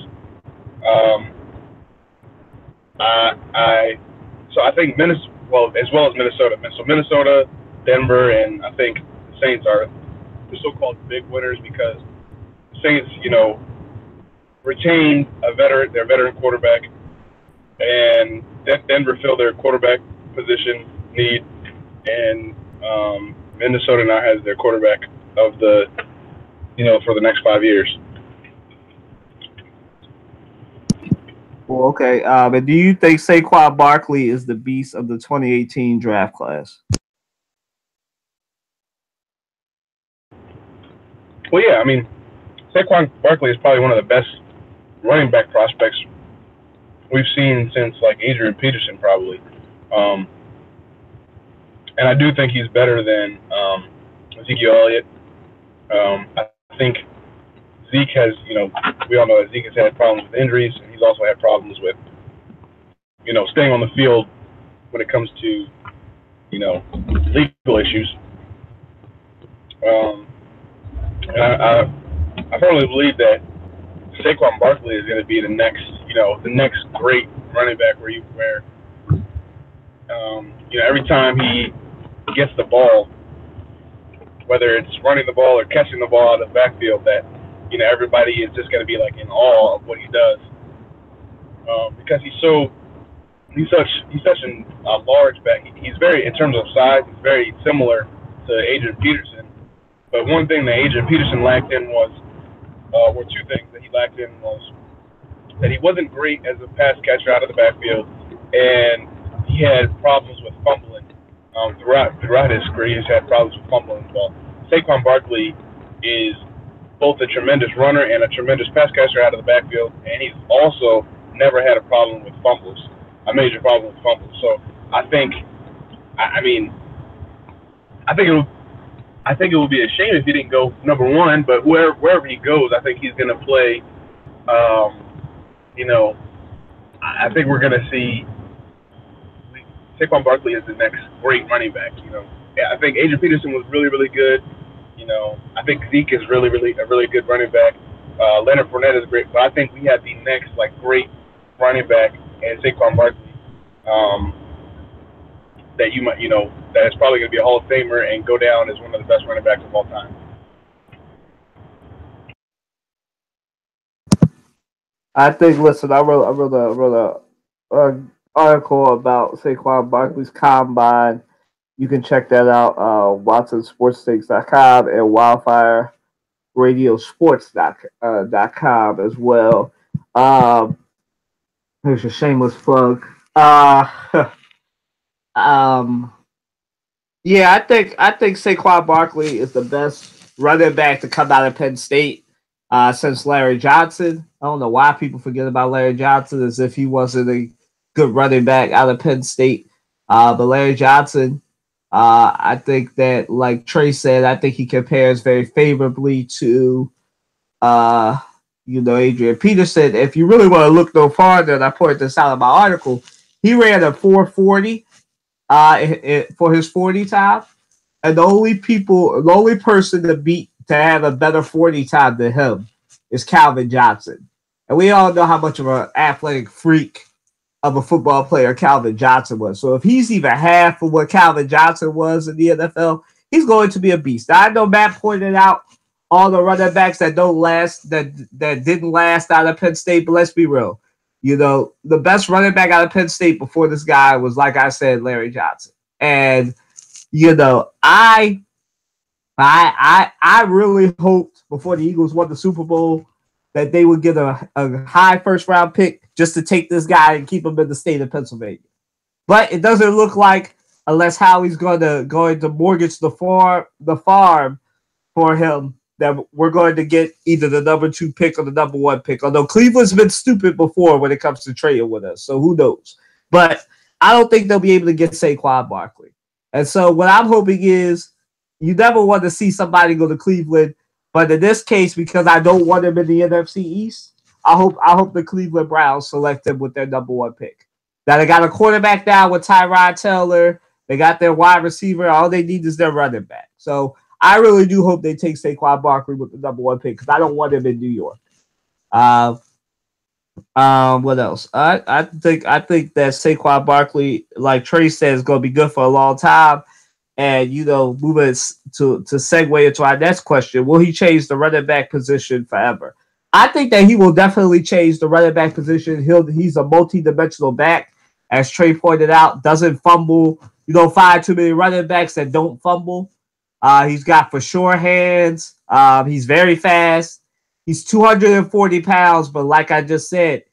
So I think as well as Minnesota. So Minnesota, Denver, and I think the Saints are the so-called big winners, because the Saints, retained their veteran quarterback, and Denver filled their quarterback position need, and Minnesota now has their quarterback of the, for the next 5 years. Well, okay. And do you think Saquon Barkley is the beast of the 2018 draft class? Well, yeah. I mean, Saquon Barkley is probably one of the best running back prospects we've seen since like Adrian Peterson, probably. And I do think he's better than Ezekiel Elliott. I think Zeke has, we all know that Zeke has had problems with injuries, and he's also had problems with, staying on the field when it comes to, legal issues. And I firmly believe that Saquon Barkley is going to be the next, the next great running back where every time he gets the ball, whether it's running the ball or catching the ball out of the backfield, that everybody is just going to be like in awe of what he does, because he's such a large back. He's very, in terms of size, he's very similar to Adrian Peterson. But one thing that Adrian Peterson lacked in were two things that he lacked in was that he wasn't great as a pass catcher out of the backfield, and he had problems with fumbling. Throughout his career, he's had problems with fumbling the ball. Saquon Barkley is both a tremendous runner and a tremendous pass catcher out of the backfield, and he's also never had a problem with fumbles, a major problem with fumbles. So I think it would be a shame if he didn't go number one, but wherever he goes, I think he's going to play. I think we're going to see Saquon Barkley is the next great running back. Yeah, I think Adrian Peterson was really, really good. I think Zeke is really, really a really good running back. Leonard Fournette is great, but I think we have the next great running back and Saquon Barkley. That you might, that is probably going to be a Hall of Famer and go down as one of the best running backs of all time. I think. Listen, I wrote a article about Saquon Barkley's combine. You can check that out. WatsonSportsTakes.com and WildfireRadioSports.com as well. Here's a shameless plug. Yeah, I think Saquon Barkley is the best running back to come out of Penn State since Larry Johnson. I don't know why people forget about Larry Johnson as if he wasn't a good running back out of Penn State. But Larry Johnson, I think that, like Trey said, I think he compares very favorably to, Adrian Peterson. If you really want to look no farther, and I pointed this out in my article, he ran a 4.40 for his 40 time, and the only person to have a better 40 time than him is Calvin Johnson. And we all know how much of an athletic freak of a football player Calvin Johnson was. So if he's even half of what Calvin Johnson was in the NFL, he's going to be a beast. Now, I know Matt pointed out all the running backs that don't last, that didn't last out of Penn State, but let's be real. The best running back out of Penn State before this guy was, like I said, Larry Johnson. And, I really hoped before the Eagles won the Super Bowl that they would get a high first-round pick just to take this guy and keep him in the state of Pennsylvania. But it doesn't look like, unless Howie's going to mortgage the farm for him, that we're going to get either the number 2 pick or the number 1 pick. Although Cleveland's been stupid before when it comes to trading with us, so who knows? But I don't think they'll be able to get Saquon Barkley. And so what I'm hoping is, you never want to see somebody go to Cleveland, but in this case, because I don't want him in the NFC East, I hope the Cleveland Browns select him with their number 1 pick. Now they got a quarterback now with Tyrod Taylor. They got their wide receiver. All they need is their running back. So I really do hope they take Saquon Barkley with the number 1 pick because I don't want him in New York. What else? I think that Saquon Barkley, like Trey said, is going to be good for a long time. And moving to segue into our next question, will he change the running back position forever? I think that he will definitely change the running back position. He's a multi-dimensional back, as Trey pointed out. Doesn't fumble, You don't find too many running backs that don't fumble. He's got for sure hands. He's very fast. He's 240 pounds, but like I just said,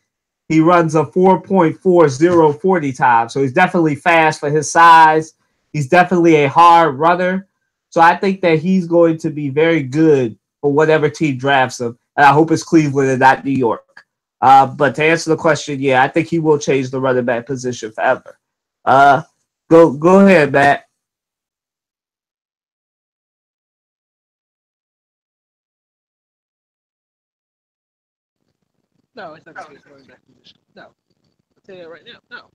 he runs a 4.40 40 time. So he's definitely fast for his size. He's definitely a hard runner. So I think that he's going to be very good for whatever team drafts him. And I hope it's Cleveland and not New York. But to answer the question, yeah, I think he will change the running back position forever. Go ahead, Matt. No, it's not going to change the running back position. No, I'll tell you that right now. No,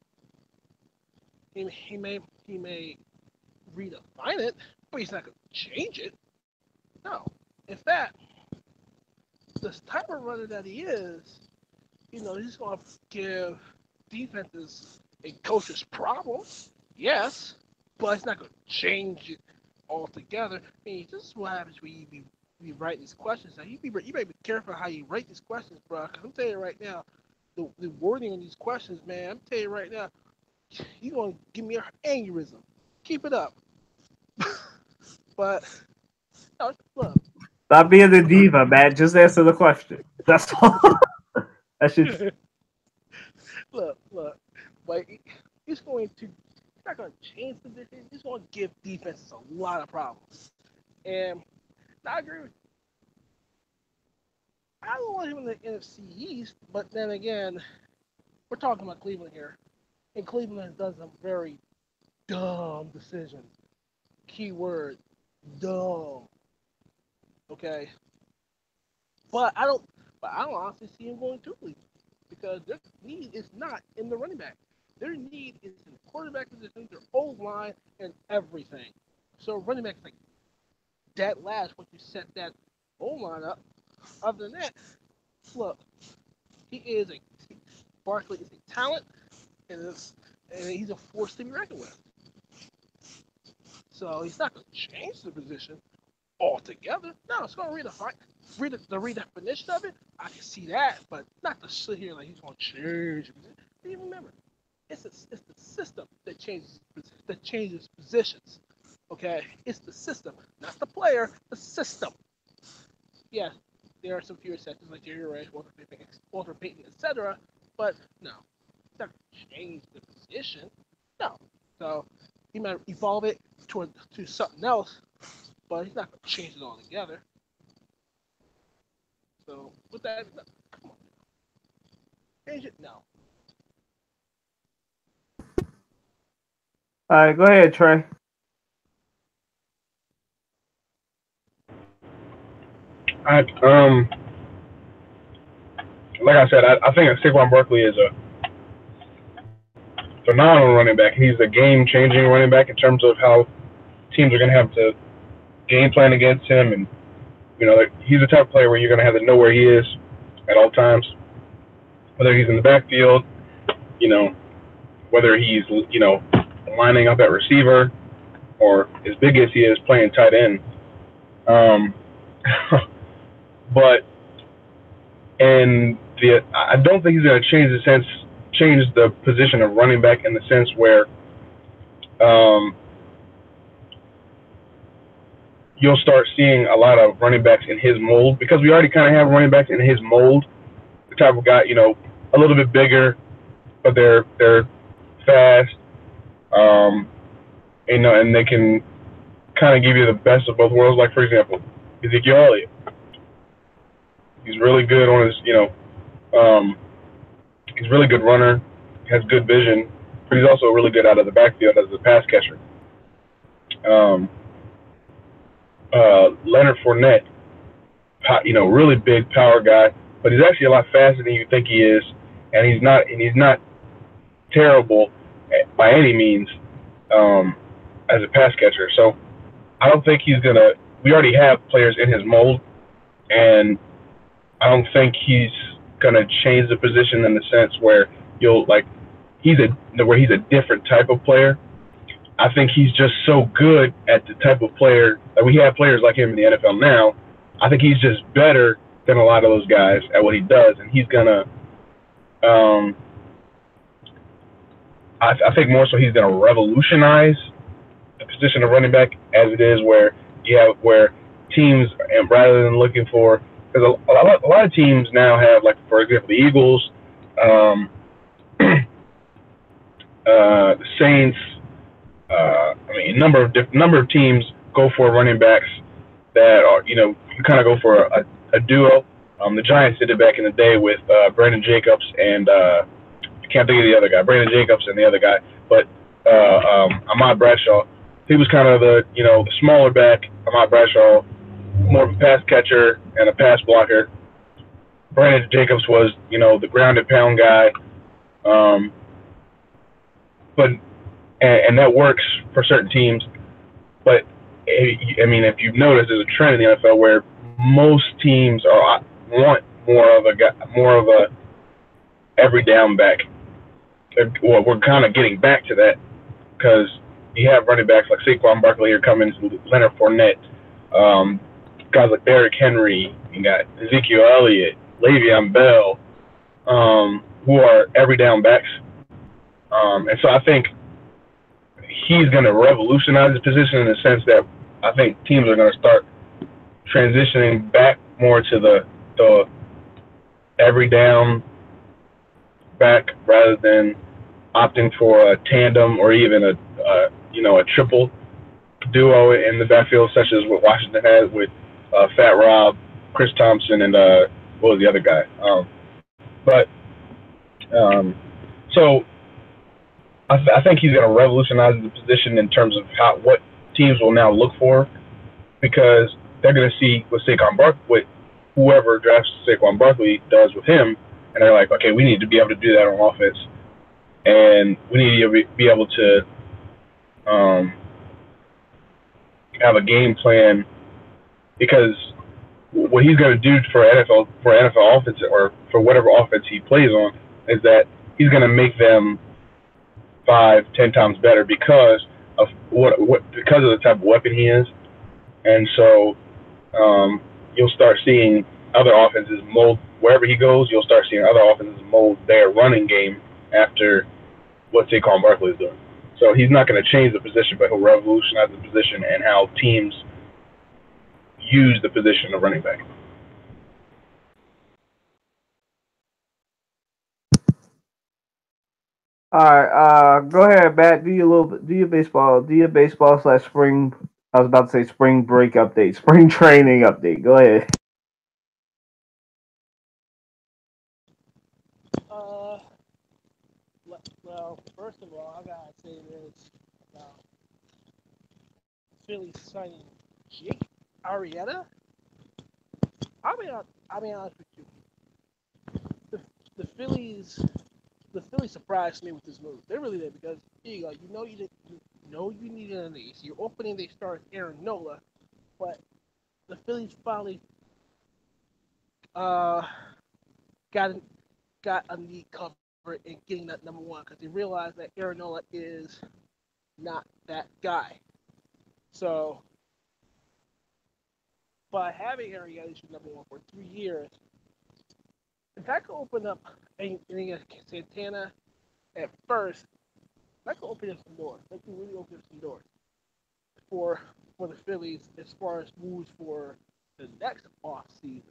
he may redefine it, but he's not going to change it. No, in fact, this type of runner that he is, he's going to give defenses a coach's problem. Yes, but it's not going to change it altogether. I mean, this is what happens when you write these questions. Now, you better be careful how you write these questions, bro. Because I'm telling you right now, the wording on these questions, man, I'm telling you right now, you're going to give me an aneurysm. Keep it up. But, no, look. Stop being the diva, man. Just answer the question. That's all. That should. Look. But he's not going to change the position. He's going to give defenses a lot of problems. And I agree with you. I don't want him in the NFC East, but then again, we're talking about Cleveland here. And Cleveland does a very dumb decision. Keyword, dumb. Okay? But I don't honestly see him going to Cleveland because their need is not in the running back. Their need is in the quarterback position, their old line, and everything. So running back is like dead last once you set that old line up. Other than that, look, Barkley is a talent, and he's a force to be reckoned with. So he's not going to change the position altogether. No, it's going to redefine the redefinition of it. I can see that, but not to sit here like he's going to change. You remember, it's the system that changes positions. Okay, it's the system, not the player. The system. Yeah, there are some few exceptions like Jerry Rice, Walter Payton, etc. But no, it's not going to change the position. No, so he might evolve it to something else, but he's not going to change it altogether. So with that, no, come on, change it? No. All right, go ahead, Trey. Like I said, I think Saquon Barkley is a phenomenal running back. He's a game-changing running back in terms of how teams are going to have to game plan against him, and he's the type of player where you're going to have to know where he is at all times, whether he's in the backfield, whether he's lining up at receiver, or as big as he is playing tight end. But I don't think he's going to change the position of running back in the sense where you'll start seeing a lot of running backs in his mold, because we already kind of have running backs in his mold. The type of guy, a little bit bigger, but they're fast, and they can kind of give you the best of both worlds. Like, for example, Ezekiel Elliott. He's really good on his, he's a really good runner, has good vision, but he's also really good out of the backfield as a pass catcher. Leonard Fournette, really big power guy, but he's actually a lot faster than you think he is, and he's not terrible by any means as a pass catcher. So I don't think he's gonna. We already have players in his mold, and I don't think he's gonna change the position in the sense where he's a different type of player. I think he's just so good at the type of player that we have players like him in the NFL now. I think he's just better than a lot of those guys at what he does, and he's gonna I think more so he's going to revolutionize the position of running back as it is where teams, and rather than looking for, because a lot of teams now have, like, for example, the Eagles, um, the Saints, I mean, number of teams go for running backs that are, you kind of go for a duo. The Giants did it back in the day with Brandon Jacobs and I can't think of the other guy, Brandon Jacobs and the other guy, but Ahmad Bradshaw. He was kind of the smaller back. Ahmad Bradshaw, more of a pass catcher and a pass blocker. Brandon Jacobs was, the ground and pound guy. Um, but and that works for certain teams. But I mean, if you've noticed, there's a trend in the NFL where most teams want more of a every down back. Well, we're kind of getting back to that because you have running backs like Saquon Barkley or Cummins, Leonard Fournette, guys like Derrick Henry. You got Ezekiel Elliott, Le'Veon Bell, who are every down backs. And so I think he's going to revolutionize the position in the sense that I think teams are going to start transitioning back more to the every down back rather than opting for a tandem or even a triple duo in the backfield, such as what Washington has with Fat Rob, Chris Thompson, and what was the other guy? So I think he's going to revolutionize the position in terms of what teams will now look for, because they're going to see what whoever drafts Saquon Barkley does with him, and they're like, okay, we need to be able to do that on offense, and we need to be able to have a game plan, because what he's going to do for NFL offense, or for whatever offense he plays on, is that he's going to make them 5-10 times better because of because of the type of weapon he is. And so you'll start seeing other offenses mold wherever he goes. You'll start seeing other offenses mold their running game after what Saquon Barkley is doing. So he's not going to change the position, but he'll revolutionize the position and how teams use the position of running back. All right, go ahead, Matt. Do your baseball / spring. I was about to say spring break update, spring training update. Go ahead. Uh, well, first of all, I gotta say this about Philly signing Jake Arrieta. I'll be honest with you. The, the Phillies the Phillies surprised me with this move. They really did, because here you go. You needed an ace. You're opening they start Aaron Nola, but the Phillies finally uh got a need covered in getting that number one, because they realized that Aaron Nola is not that guy. So by having Aaron Nola number one for 3 years, that could open up, and Santana at first, that could open up some doors. That could really open up some doors for the Phillies as far as moves for the next off season.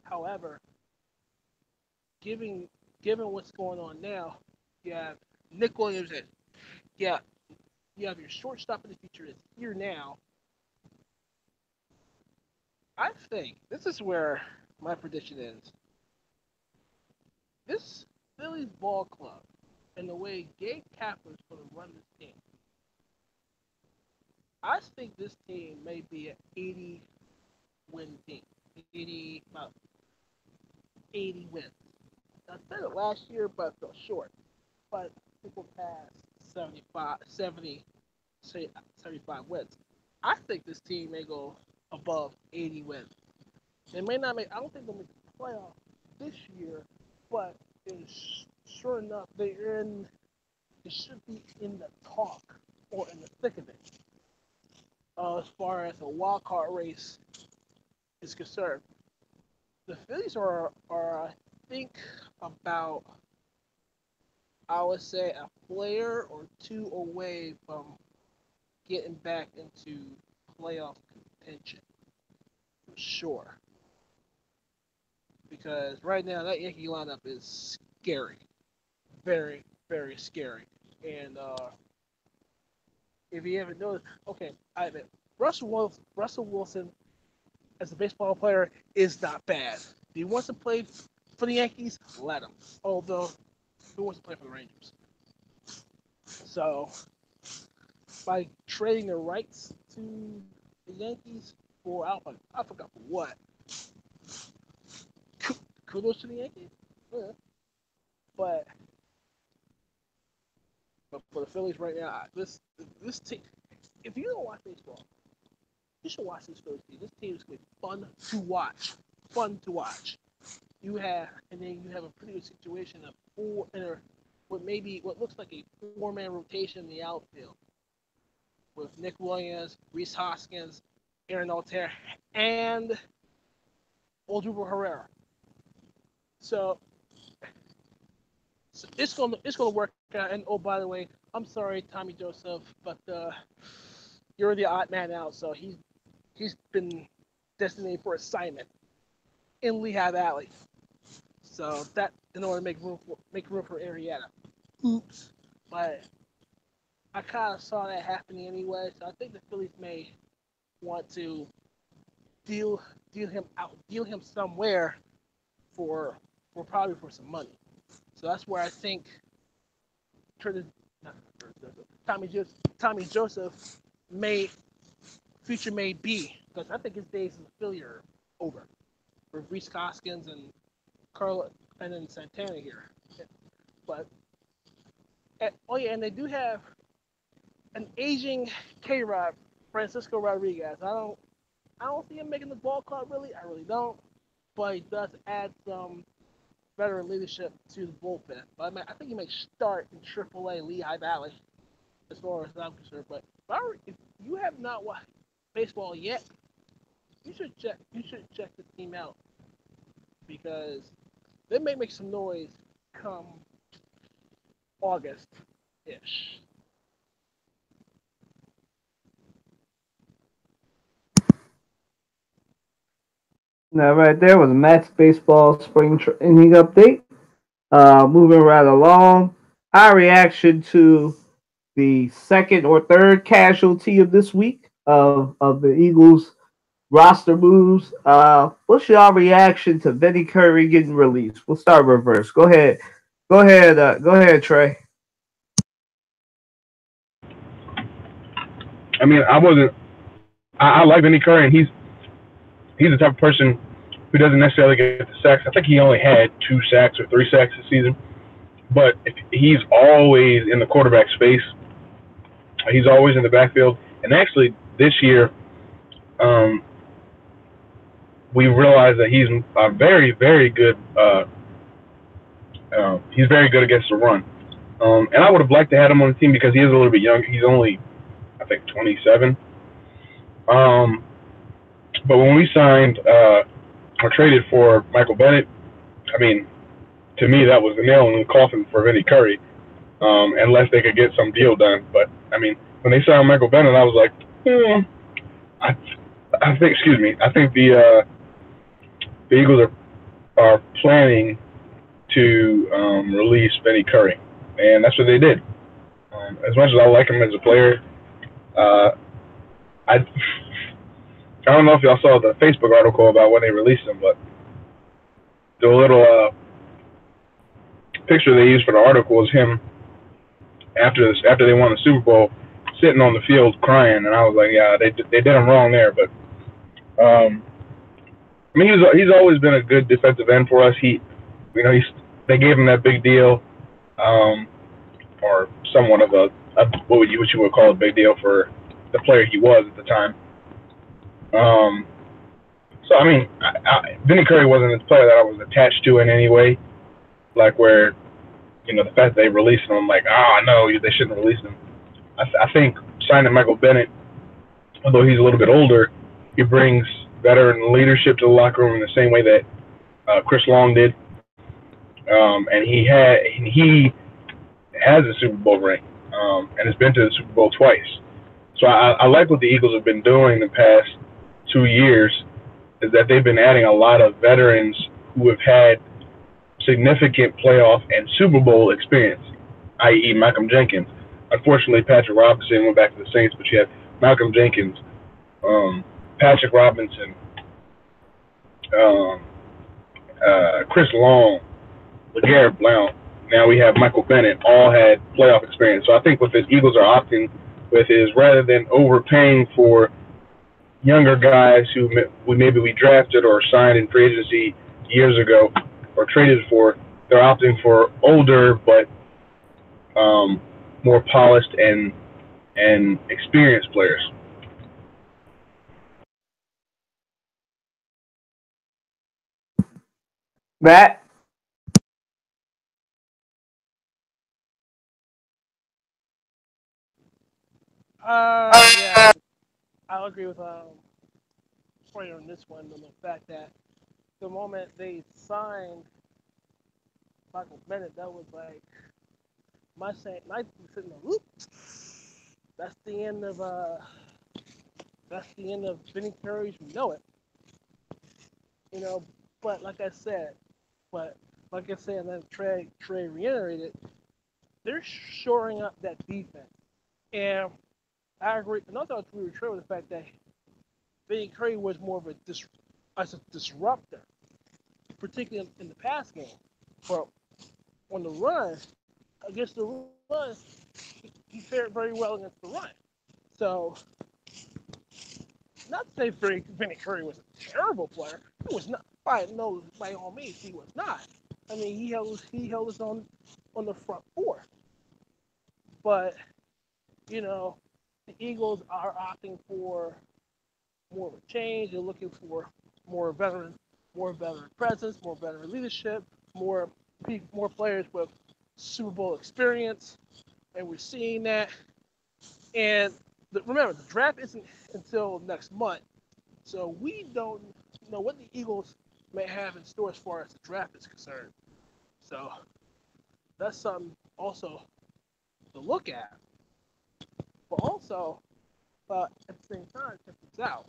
However, given what's going on now, you have Nick Williams, and yeah, you have your shortstop in the future that's here now. I think this is where my prediction ends. This Phillies ball club and the way Gabe Kapler's going to run this team, I think this team may be an 80-win team. About 80 wins. I said it last year, but I fell short. But people pass 75 wins. I think this team may go above 80 wins. They may not make. I don't think they'll make the playoff this year, but sure enough, they're in. It should be in the talk or in the thick of it. As far as a wild card race is concerned, the Phillies are I think about I would say a player or two away from getting back into playoff contention for sure. Because right now that Yankee lineup is scary, very very scary. And if you haven't noticed, okay, I admit Russell Wilson as a baseball player is not bad. If he wants to play for the Yankees, let him. Although he wants to play for the Rangers. So by trading the rights to the Yankees for I forgot for what. Kudos to the Yankees. Yeah. But for the Phillies right now, this team. If you don't watch baseball, you should watch this Phillies team. This team is going to be fun to watch. Fun to watch. And then you have a pretty good situation of what looks like a four-man rotation in the outfield with Nick Williams, Rhys Hoskins, Aaron Altair, and Odubel Herrera. So it's gonna work out. And oh, by the way, I'm sorry, Tommy Joseph, but you're the odd man out. So he's been designated for assignment in Lehigh Valley. So that in order to make room for Arrieta. Oops. But I kind of saw that happening anyway. So I think the Phillies may want to deal him somewhere for some money. So that's where I think Tommy Joseph future may be, because I think his days in the Philly are over with Rhys Hoskins and Carl and then Santana here. But and they do have an aging K-Rod, Francisco Rodriguez. I don't see him making the ball club really. I really don't. But he does add some veteran leadership to the bullpen. But I think he may start in AAA Lehigh Valley, as far as I'm concerned. But if you have not watched baseball yet, you should check the team out, because they may make some noise come August-ish. Now, right there was Matt's baseball spring training update. Moving right along, our reaction to the second or third casualty of this week of the Eagles roster moves. What's your reaction to Vinny Curry getting released? We'll start reverse. Go ahead, Trey. I mean, I like Vinny Curry, and he's the type of person who doesn't necessarily get the sacks. I think he only had 2 sacks or 3 sacks this season, but he's always in the quarterback space. He's always in the backfield, and actually this year, we realized that he's a very, very good. He's very good against the run, and I would have liked to have him on the team because he is a little bit young. He's only, I think, 27. But when we signed or traded for Michael Bennett, I mean, to me that was the nail in the coffin for Vinny Curry, unless they could get some deal done. But I mean, when they signed Michael Bennett, I was like, I think the Eagles are planning to release Vinny Curry, and that's what they did. As much as I like him as a player, I don't know if y'all saw the Facebook article about when they released him, but the little picture they used for the article was him after they won the Super Bowl, sitting on the field crying, and I was like, yeah, they did him wrong there. But I mean, he's always been a good defensive end for us. They gave him that big deal, or somewhat of a what you would call a big deal for the player he was at the time. So I mean, Vinny Curry wasn't a player that I was attached to in any way, like where, the fact that they released him, I'm like, no, they shouldn't release him. I think signing Michael Bennett, although he's a little bit older, he brings veteran leadership to the locker room in the same way that Chris Long did, and he has a Super Bowl ring, and has been to the Super Bowl twice. So I like what the Eagles have been doing the past 2 years, is that they've been adding a lot of veterans who have had significant playoff and Super Bowl experience, i.e. Malcolm Jenkins. Unfortunately, Patrick Robinson went back to the Saints, but you have Malcolm Jenkins, Patrick Robinson, Chris Long, LeGarrette Blount. Now we have Michael Bennett, all had playoff experience. So I think what the Eagles are opting with is, rather than overpaying for younger guys who maybe we drafted or signed in free agency years ago or traded for, they're opting for older but more polished and experienced players. Matt? Yeah, I'll agree with Troy on this one, on the fact that the moment they signed Michael Bennett, that was like my sitting there, whoop. That's the end of Vinny Curry's. We know it, you know. But like I said, and then Trey reiterated, they're shoring up that defense, and I agree. Another I agree with Trey with the fact that Vinny Curry was more of a disruptor, particularly in the pass game. But on the run, against the run, he fared very well against the run. So, not to say Vinny Curry was a terrible player. He was not. By all means, he was not. I mean, he held us on the front four. But, you know, the Eagles are opting for more of a change. They're looking for more veteran presence, more veteran leadership, more players with Super Bowl experience, and we're seeing that. And remember, the draft isn't until next month, so we don't know what the Eagles may have in store as far as the draft is concerned. So that's something also to look at. But also, at the same time, check this out.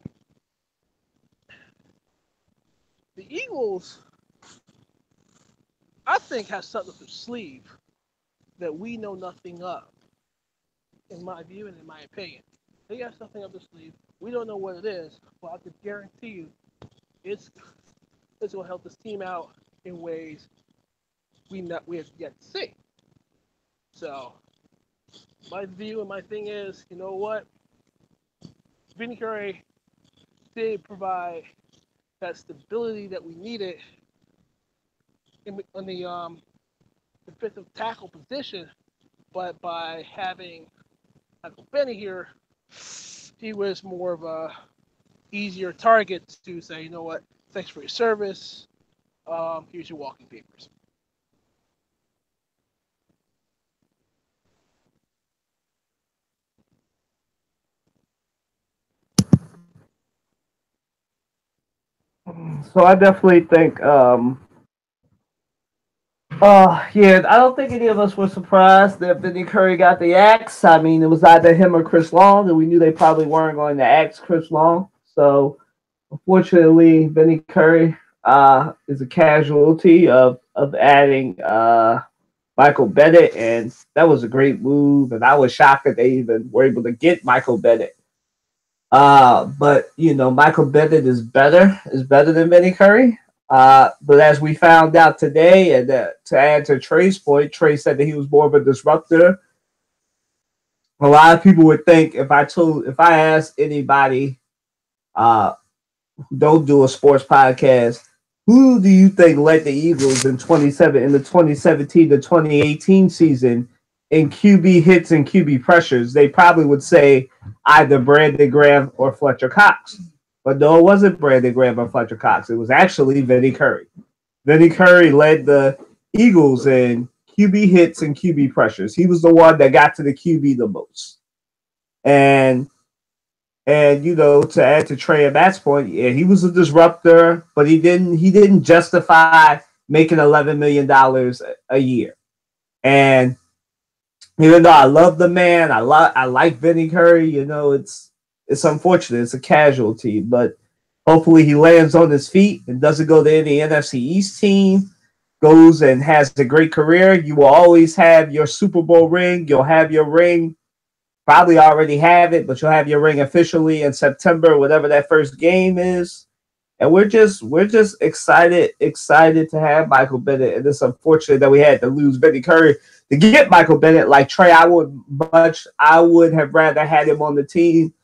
The Eagles, I think, have something up their sleeve that we know nothing of, in my view and in my opinion. They got something up their sleeve. We don't know what it is, but I can guarantee you it's going to help this team out in ways we have yet to see. So, my view and my thing is, you know what? Vinny Curry did provide that stability that we needed on the defensive tackle position, but by having Michael Bennett here, he was more of a easier target to say, you know what, thanks for your service. Here's your walking papers. So I definitely think, yeah, I don't think any of us were surprised that Vinny Curry got the axe. I mean, it was either him or Chris Long, and we knew they probably weren't going to axe Chris Long. So, unfortunately, Vinny Curry is a casualty of adding Michael Bennett, and that was a great move. And I was shocked that they even were able to get Michael Bennett. But you know, Michael Bennett is better than Vinny Curry. But as we found out today, and to add to Trey's point, Trey said that he was more of a disruptor. A lot of people would think if I asked anybody who don't do a sports podcast, who do you think led the Eagles in the 2017 to 2018 season in QB hits and QB pressures, they probably would say either Brandon Graham or Fletcher Cox. But no, it wasn't Brandon Graham or Fletcher Cox. It was actually Vinny Curry. Vinny Curry led the Eagles in QB hits and QB pressures. He was the one that got to the QB the most. And you know, to add to Trey and Matt's point, yeah, he was a disruptor, but he didn't justify making $11 million a year. And Even though I love the man, I like Vinny Curry. You know, it's unfortunate. It's a casualty, but hopefully he lands on his feet and doesn't go to any NFC East team. Goes and has a great career. You will always have your Super Bowl ring. You'll have your ring. Probably already have it, but you'll have your ring officially in September, whatever that first game is. And we're just excited to have Michael Bennett. And it's unfortunate that we had to lose Vinny Curry to get Michael Bennett. Like Trey, I would have rather had him on the team,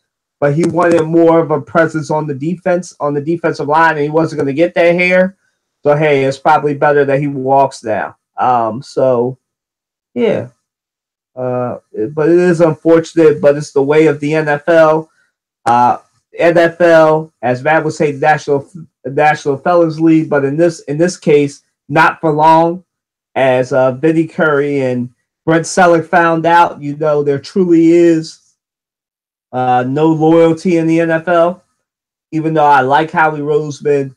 but he wanted more of a presence on the defensive line, and he wasn't going to get that here. So hey, it's probably better that he walks now. So yeah, but it is unfortunate, but it's the way of the NFL. Uh, NFL, as Matt would say, National Felons League, but in this case, not for long. As Vinny Curry and Brent Selleck found out, there truly is no loyalty in the NFL. Even though I like Howie Roseman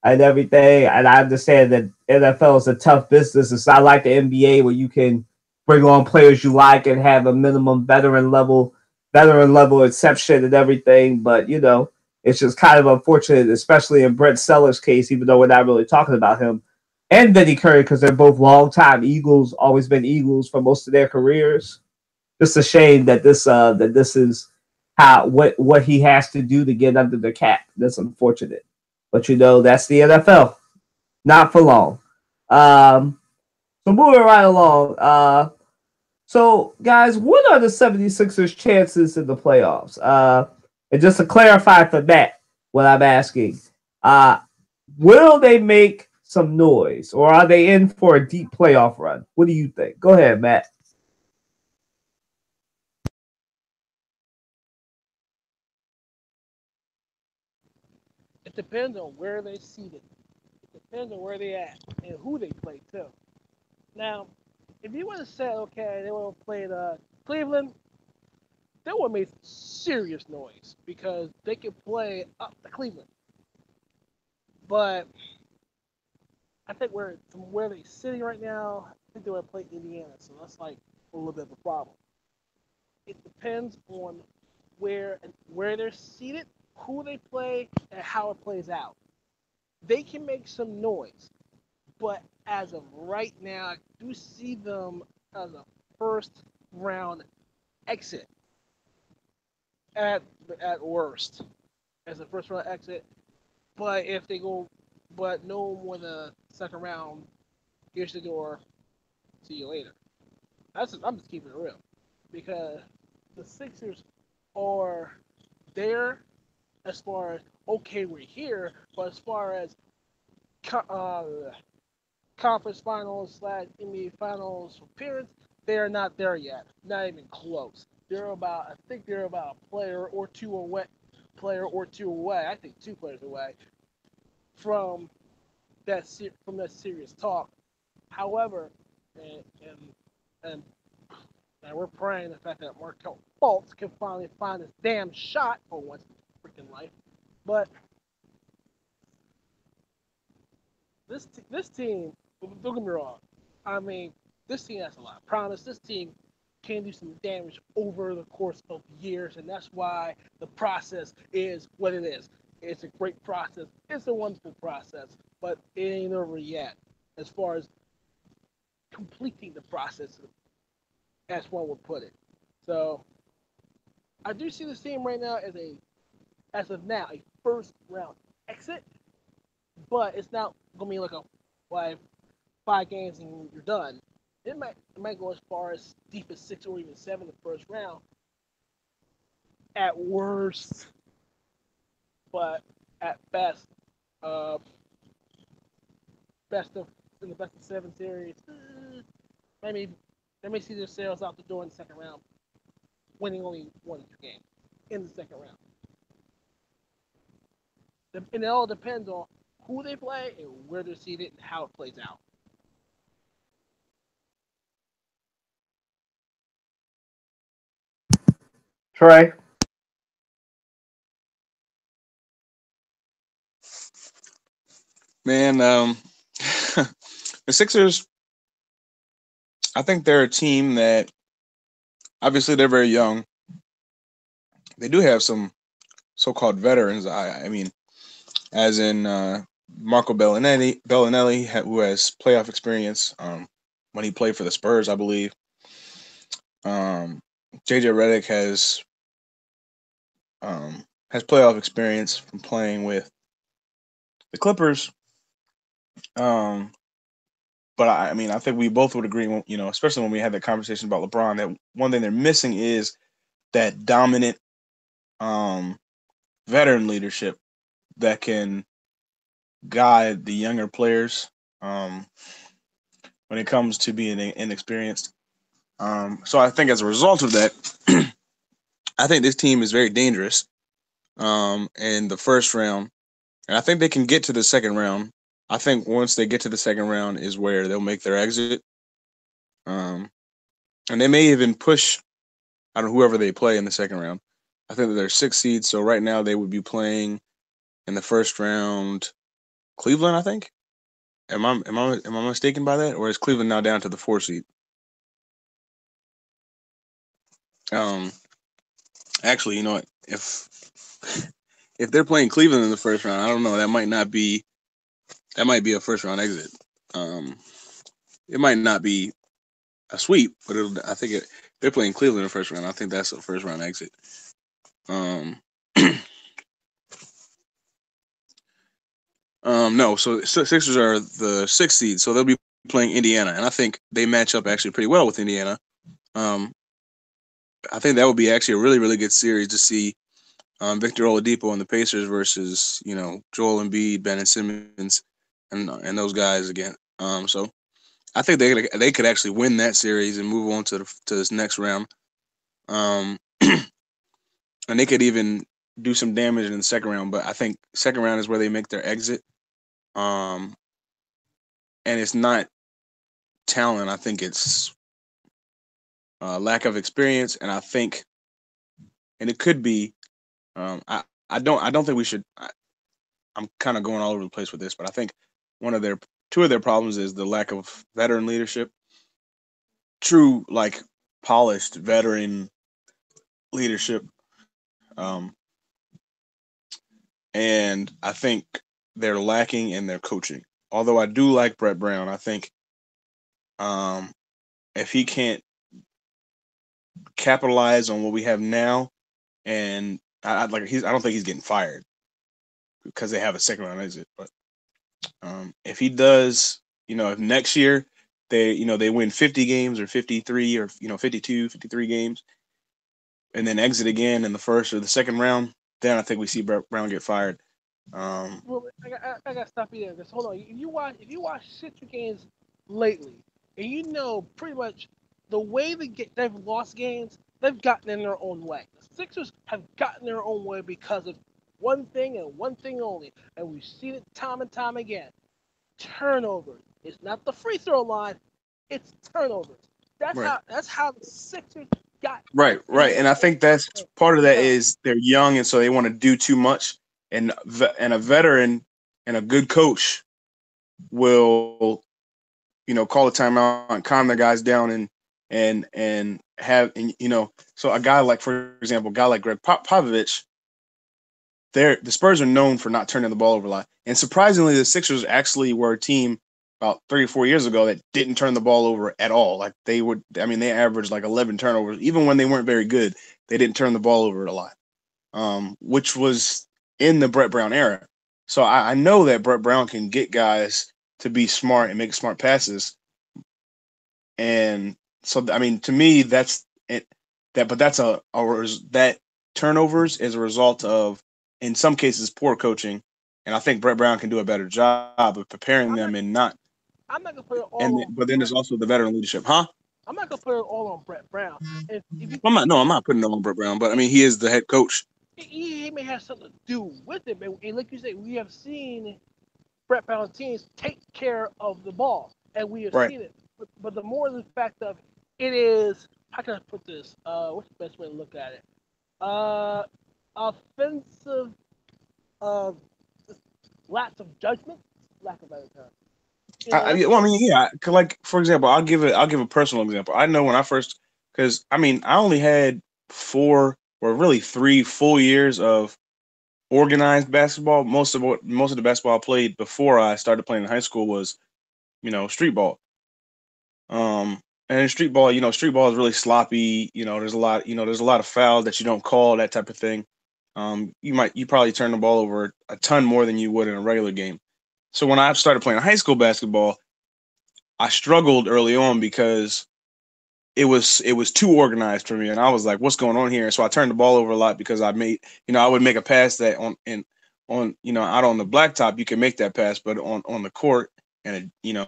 and everything, and I understand that NFL is a tough business. It's not like the NBA where you can bring on players you like and have a minimum veteran level exception and everything. But it's just kind of unfortunate, especially in Brent Seller's case, even though we're not really talking about him, and Vinny Curry, because they're both longtime Eagles, always been Eagles for most of their careers. Just a shame that this is what he has to do to get under the cap. That's unfortunate, but that's the NFL. Not for long. So moving right along. So, guys, what are the 76ers' chances in the playoffs? And just to clarify for Matt, what I'm asking, will they make some noise, or are they in for a deep playoff run? What do you think? Go ahead, Matt. It depends on where they seated. It depends on where they at and who they play too. Now, if you would have said, okay, they would have played Cleveland, they would have made serious noise because they could play up to Cleveland. But I think from where they're sitting right now, I think they would play Indiana, so that's like a little bit of a problem. It depends on where they're seated, who they play, and how it plays out. They can make some noise, but as of right now, I do see them as a first round exit at worst, as a first round exit. But if they go, but no more than a second round, here's the door. See you later. I'm just keeping it real because the Sixers are there as far as okay, we're here, but as far as conference finals / NBA finals appearance, they are not there yet. Not even close. I think they're about a player or two away. I think 2 players away from that serious talk. However, and and we're praying the fact that Markel Fultz can finally find his damn shot for once in his freaking life. But this team, don't get me wrong. I mean, this team has a lot of promise. This team can do some damage over the course of years, and that's why the process is what it is. It's a great process. It's a wonderful process, but it ain't over yet as far as completing the process, as one would put it. So I do see this team right now as of now, a first round exit, but it's not gonna be like a five games and you're done. It might go as far as deep as 6 or even 7 in the first round at worst, but at best, uh, best of in the best of 7 series, maybe they may see their sales out the door in the second round, winning only 1 or 2 games in the second round. And it all depends on who they play and where they're seated and how it plays out. Trey. Man, the Sixers, I think they're a team that obviously they're very young. They do have some so-called veterans. I mean, as in Marco Bellinelli, who has playoff experience when he played for the Spurs, I believe. JJ Redick has playoff experience from playing with the Clippers. But I mean, I think we both would agree, especially when we had that conversation about LeBron, that one thing they're missing is that dominant veteran leadership that can guide the younger players when it comes to being inexperienced. So I think as a result of that, I think this team is very dangerous in the first round. And I think they can get to the second round. I think once they get to the second round is where they'll make their exit. And they may even push, I don't know, whoever they play in the second round. I think that they're 6 seeds. So right now they would be playing in the first round Cleveland, I think. Am I mistaken by that? Or is Cleveland now down to the 4 seed? Actually, you know what? If they're playing Cleveland in the first round, I don't know. That might be a first round exit. It might not be a sweep, but they're playing Cleveland in the first round. I think that's a first round exit. No. So Sixers are the 6th seed, so they'll be playing Indiana, and I think they match up actually pretty well with Indiana. I think that would be actually a really, really good series to see Victor Oladipo and the Pacers versus Joel Embiid, Ben Simmons, and those guys again. So I think they could actually win that series and move on to this next round. And they could even do some damage in the second round. But I think second round is where they make their exit. And it's not talent. I think it's lack of experience, and it could be. I don't think we should. I'm kind of going all over the place with this, but I think two of their problems is the lack of veteran leadership. True, like polished veteran leadership. And I think they're lacking in their coaching. Although I do like Brett Brown, I think if he can't capitalize on what we have now, and I don't think he's getting fired because they have a second round exit. But if he does, if next year they win 50 games or 53 or 52, 53 games, and then exit again in the first or the second round, then I think we see Brett Brown get fired. Well, I got to stop you there. Because hold on, if you watch Sixers games lately, and pretty much the way they've lost games, they've gotten in their own way. The Sixers have gotten their own way because of one thing and one thing only, and we've seen it time and time again. Turnovers. It's not the free throw line; it's turnovers. That's how the Sixers got. Right, and I think that's part of that is they're young, and so they want to do too much. And a veteran and a good coach will, call a timeout and calm the guys down and have. So a guy like, for example, Greg Popovich, the Spurs are known for not turning the ball over a lot. And surprisingly, the Sixers actually were a team about 3 or 4 years ago that didn't turn the ball over at all. Like they averaged like 11 turnovers. Even when they weren't very good, they didn't turn the ball over a lot, which was in the Brett Brown era. So I know that Brett Brown can get guys to be smart and make smart passes. And so, to me, that's it. But that turnovers is a result of, in some cases, poor coaching. And I think Brett Brown can do a better job of preparing them and not. I'm not gonna put it all on. But then there's also the veteran leadership, huh? I'm not gonna put it all on Brett Brown. I'm not putting it on Brett Brown, but he is the head coach. He may have something to do with it, and like you say, we have seen Brett Brown teams take care of the ball, and we have seen it. But the more the fact of it is, how can I put this? What's the best way to look at it? Offensive, lack of judgment, lack of better term. Like, for example, I'll give a personal example. I know when I first Because I mean, I only had 3 full years of organized basketball. Most of the basketball I played before I started playing in high school was, street ball. And in street ball, street ball is really sloppy. There's a lot of fouls that you don't call, that type of thing. You probably turn the ball over a ton more than you would in a regular game. So when I started playing high school basketball, I struggled early on because it was too organized for me, and I was like, "What's going on here?" And so I turned the ball over a lot because I would make a pass that out on the blacktop you can make that pass, but on the court and in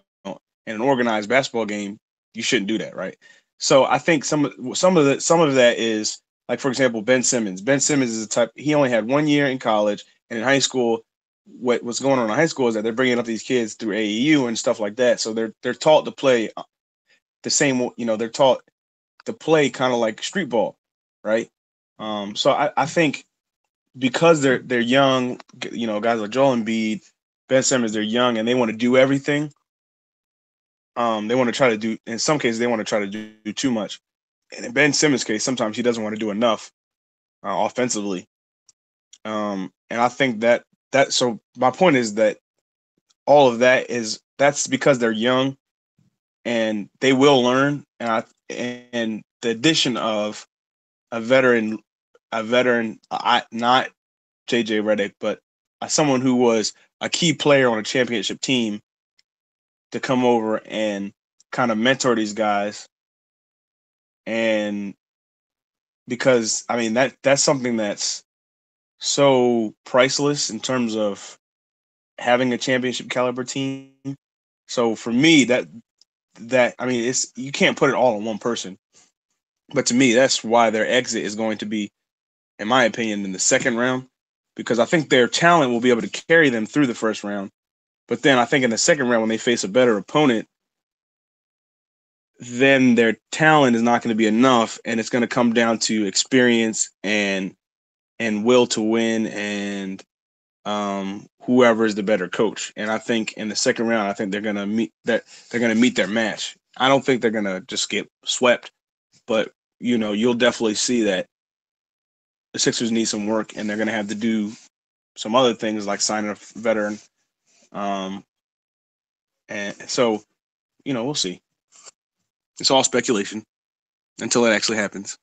an organized basketball game you shouldn't do that, right? So I think some of that is, like, for example, Ben Simmons. Ben Simmons is a type. He only had 1 year in college, and in high school, what's going on in high school is that they're bringing up these kids through AAU and stuff like that. So they're taught to play the same. They're taught to play kind of like street ball, right? So I think because they're young, guys like Joel Embiid, Ben Simmons, they're young and they want to do everything. They want to try to do. In some cases, they want to try to do too much. And in Ben Simmons' case, sometimes he doesn't want to do enough offensively. And I think that. So my point is that all of that's because they're young and they will learn. And the addition of a veteran, not JJ Redick, but someone who was a key player on a championship team to come over and kind of mentor these guys. And because I mean that's something that's so priceless in terms of having a championship caliber team. So for me, that I mean, you can't put it all on one person. But to me, that's why their exit is going to be, in my opinion, in the second round, because I think their talent will be able to carry them through the first round. But then I think in the second round, when they face a better opponent, then their talent is not going to be enough, and it's going to come down to experience and will to win and whoever is the better coach. And I think in the second round, I think they're going to meet their match. I don't think they're going to just get swept, but you'll definitely see that the Sixers need some work, and they're going to have to do some other things like sign a veteran. And so, we'll see. It's all speculation until it actually happens.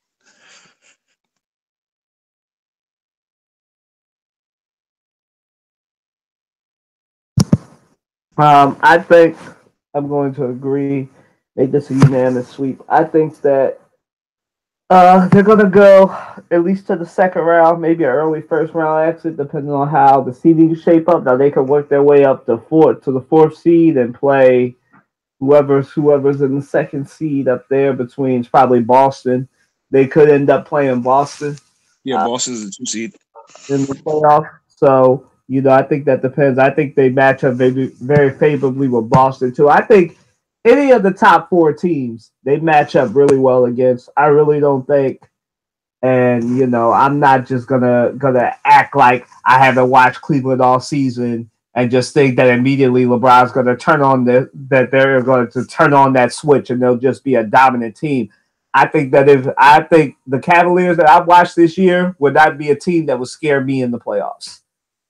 I think I'm going to agree. Make this a unanimous sweep. I think that they're going to go at least to the second round, maybe an early first round exit, depending on how the seeding shape up. Now they could work their way up to the fourth seed and play whoever's in the second seed up there between. It's probably Boston. They could end up playing Boston. Yeah, Boston's the 2 seed in the playoff. So I think that depends. I think they match up very favorably with Boston too. I think any of the top 4 teams they match up really well against. I really don't think, and I'm not just gonna act like I haven't watched Cleveland all season and just think that immediately LeBron's gonna that they're going to turn on that switch and they'll just be a dominant team. I think the Cavaliers that I've watched this year would not be a team that would scare me in the playoffs.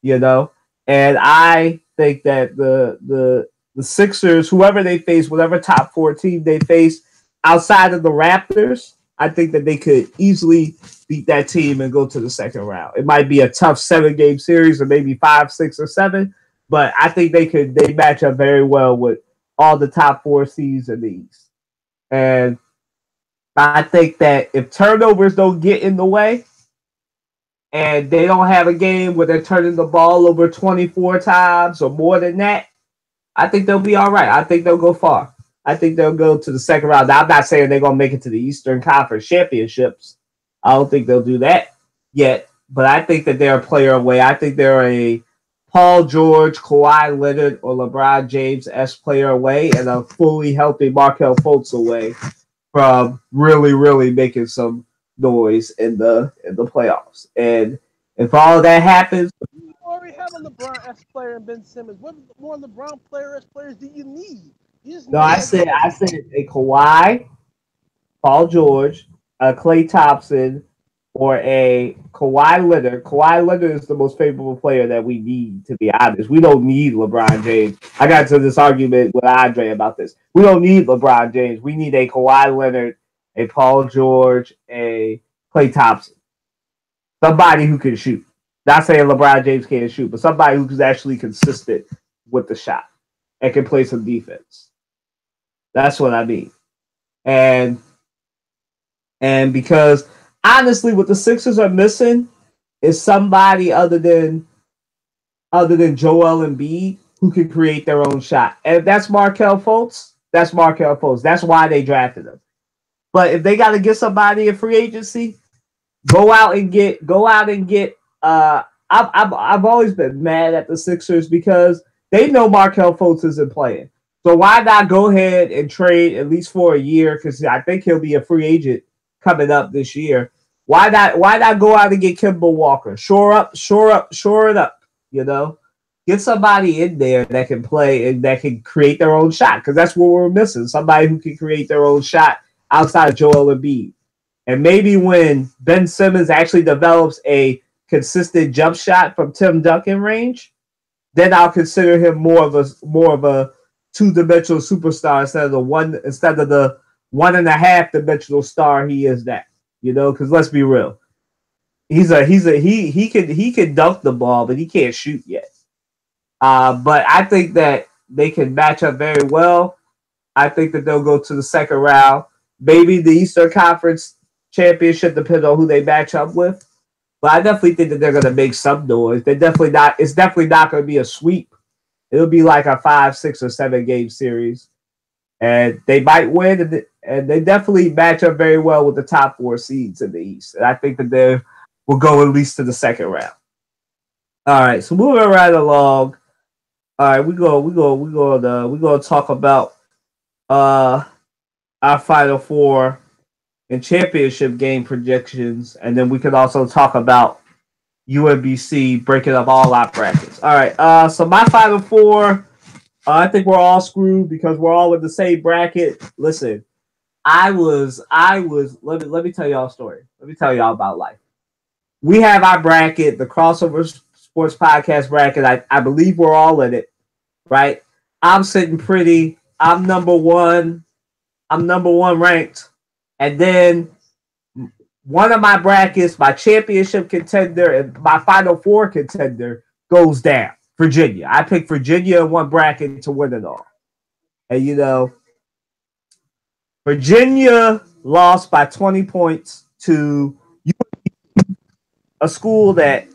And I think that the Sixers, whoever they face, whatever top 4 team they face outside of the Raptors, I think that they could easily beat that team and go to the second round. It might be a tough 7-game series or maybe 5, 6, or 7, but I think they match up very well with all the top 4 seeds in the East. And I think that if turnovers don't get in the way and they don't have a game where they're turning the ball over 24 times or more than that, I think they'll be all right. I think they'll go far. I think they'll go to the second round. Now, I'm not saying they're going to make it to the Eastern Conference Championships. I don't think they'll do that yet, but I think that they're a player away. I think they're a Paul George, Kawhi Leonard, or LeBron James-esque player away and a fully healthy Markelle Fultz away from really, really making some noise in the playoffs. And if all of that happens, you already have a LeBron-esque player in Ben Simmons. What more LeBron-esque players do you need? I said a Kawhi, Paul George, a Klay Thompson, or a Kawhi Leonard. Kawhi Leonard is the most favorable player that we need, to be honest. We don't need LeBron James. I got into this argument with Andre about this. We don't need LeBron James. We need a Kawhi Leonard, a Paul George, a Klay Thompson. Somebody who can shoot. Not saying LeBron James can't shoot, but somebody who's actually consistent with the shot and can play some defense. That's what I mean. And because honestly, what the Sixers are missing is somebody other than Joel Embiid who can create their own shot. And if that's Markelle Fultz, that's Markelle Fultz. That's why they drafted him. But if they got to get somebody in free agency, go out and get. I've always been mad at the Sixers because they know Markelle Fultz isn't playing. So why not go ahead and trade at least for a year? Because I think he'll be a free agent coming up this year. Why not go out and get Kemba Walker? Shore it up. You know, get somebody in there that can play and that can create their own shot. Because that's what we're missing. Somebody who can create their own shot outside of Joel Embiid. And maybe when Ben Simmons actually develops a consistent jump shot from Tim Duncan range, then I'll consider him more of a two-dimensional superstar instead of the 1.5-dimensional star he is now. You know, because let's be real, he can dunk the ball, but he can't shoot yet. But I think that they can match up very well. I think that they'll go to the second round, maybe the Eastern Conference Championship, depending on who they match up with. But I definitely think that they're going to make some noise. It's definitely not going to be a sweep. It'll be like a 5, 6, or 7 game series. And they might win, and they definitely match up very well with the top 4 seeds in the East. And I think that they will go at least to the second round. All right, so moving right along. All right, we're gonna talk about our Final Four and championship game projections, and then we can also talk about UMBC breaking up all our brackets. All right, so my Final Four, I think we're all screwed because we're all in the same bracket. Listen, let me tell y'all a story. Let me tell y'all about life. We have our bracket, the Crossover Sports Podcast bracket. I believe we're all in it, right? I'm sitting pretty. I'm number one ranked. And then one of my brackets, my championship contender and my Final Four contender goes down. Virginia. I picked Virginia in one bracket to win it all. And, you know, Virginia lost by 20 points to a school that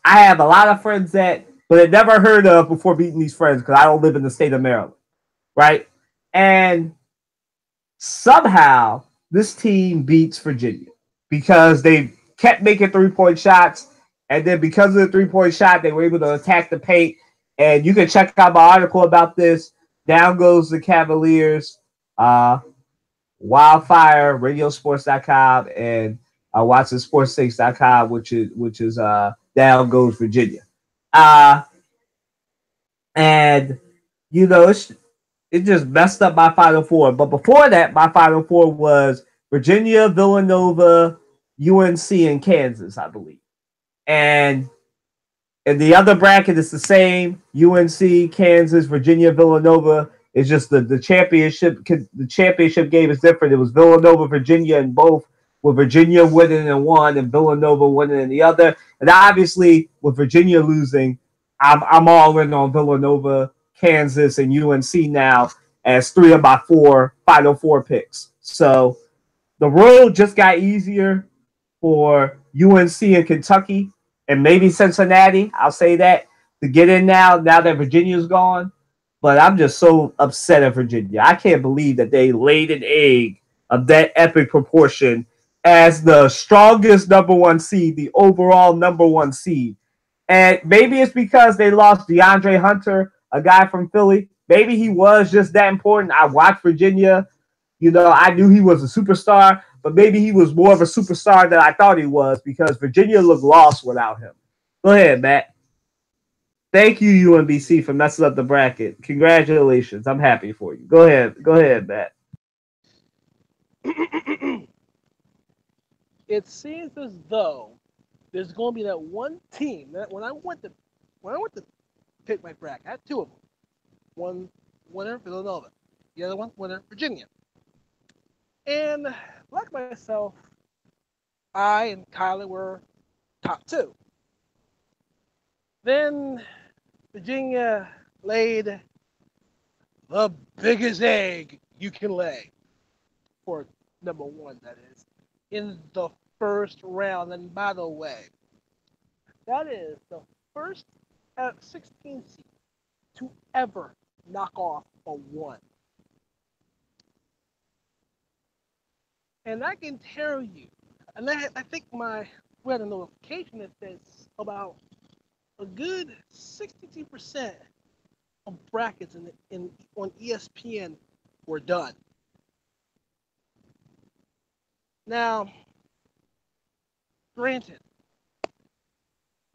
I have a lot of friends at, but had never heard of before meeting these friends because I don't live in the state of Maryland, right? And somehow this team beats Virginia because they kept making 3-point shots, and then because of the 3-point shot, they were able to attack the paint. And you can check out my article about this. Down Goes the Cavaliers, Wildfire, Radiosports.com, and WatsonSports6.com, which is Down Goes Virginia. And you know, it just messed up my Final Four. But before that, my Final Four was Virginia, Villanova, UNC, and Kansas, I believe. And the other bracket is the same: UNC, Kansas, Virginia, Villanova. It's just the championship. The championship game is different. It was Villanova, Virginia, in both, with Virginia winning in one and Villanova winning in the other. And obviously, with Virginia losing, I'm all in on Villanova, Kansas, and UNC now as 3 of my 4 Final Four picks. So the road just got easier for UNC and Kentucky and maybe Cincinnati. I'll say that to get in now that Virginia's gone. But I'm just so upset at Virginia. I can't believe that they laid an egg of that epic proportion as the strongest number 1 seed, the overall number 1 seed. And maybe it's because they lost DeAndre Hunter, a guy from Philly. Maybe he was just that important. I watched Virginia. You know, I knew he was a superstar, but maybe he was more of a superstar than I thought he was because Virginia looked lost without him. Go ahead, Matt. Thank you, UMBC, for messing up the bracket. Congratulations. I'm happy for you. Go ahead, Matt. It seems as though there's going to be that one team that when I went to pick my bracket, I had two of them. One winner, Villanova. The other one, winner, Virginia. And like myself, I and Kyler were top two. Then Virginia laid the biggest egg you can lay for number one, that is, in the first round. And by the way, that is the first 16 seed to ever knock off a one. And I can tell you, and I think we had a notification that says about a good 62% of brackets on ESPN were done. Now, granted,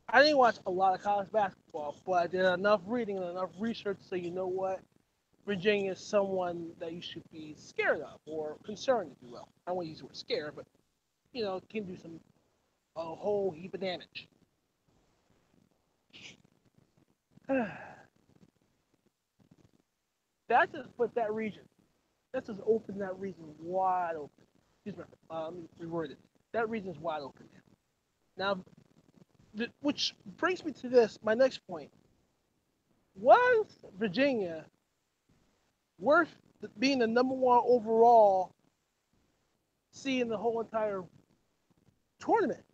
I didn't watch a lot of college basketball, but I did enough reading and enough research so you know what? Virginia is someone that you should be scared of or concerned, if you will. I don't want to use the word scared, but it can do a whole heap of damage. That just put that region. That just opened that region wide open. Excuse me. Let me reword it. That region is wide open now. Which brings me to this, my next point. Was Virginia worth being the number one overall seed in the whole entire tournament?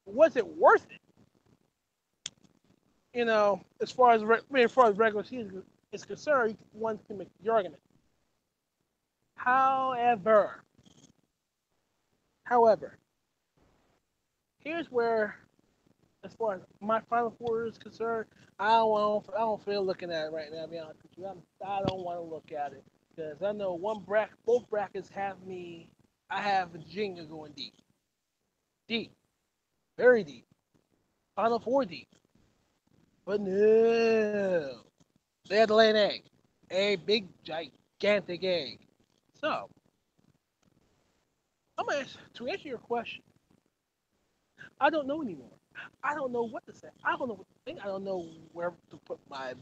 Was it worth it? As far as regular season is concerned, one can make the argument. However, here's where, as far as my Final Four is concerned, I don't feel looking at it right now. To be honest with you, I don't want to look at it because I know both brackets have me. I have Virginia going deep, very deep, Final Four deep. But no, they had to lay an egg, a big gigantic egg. So, to answer your question, I don't know anymore. I don't know what to say. I don't know what to think. I don't know where to put my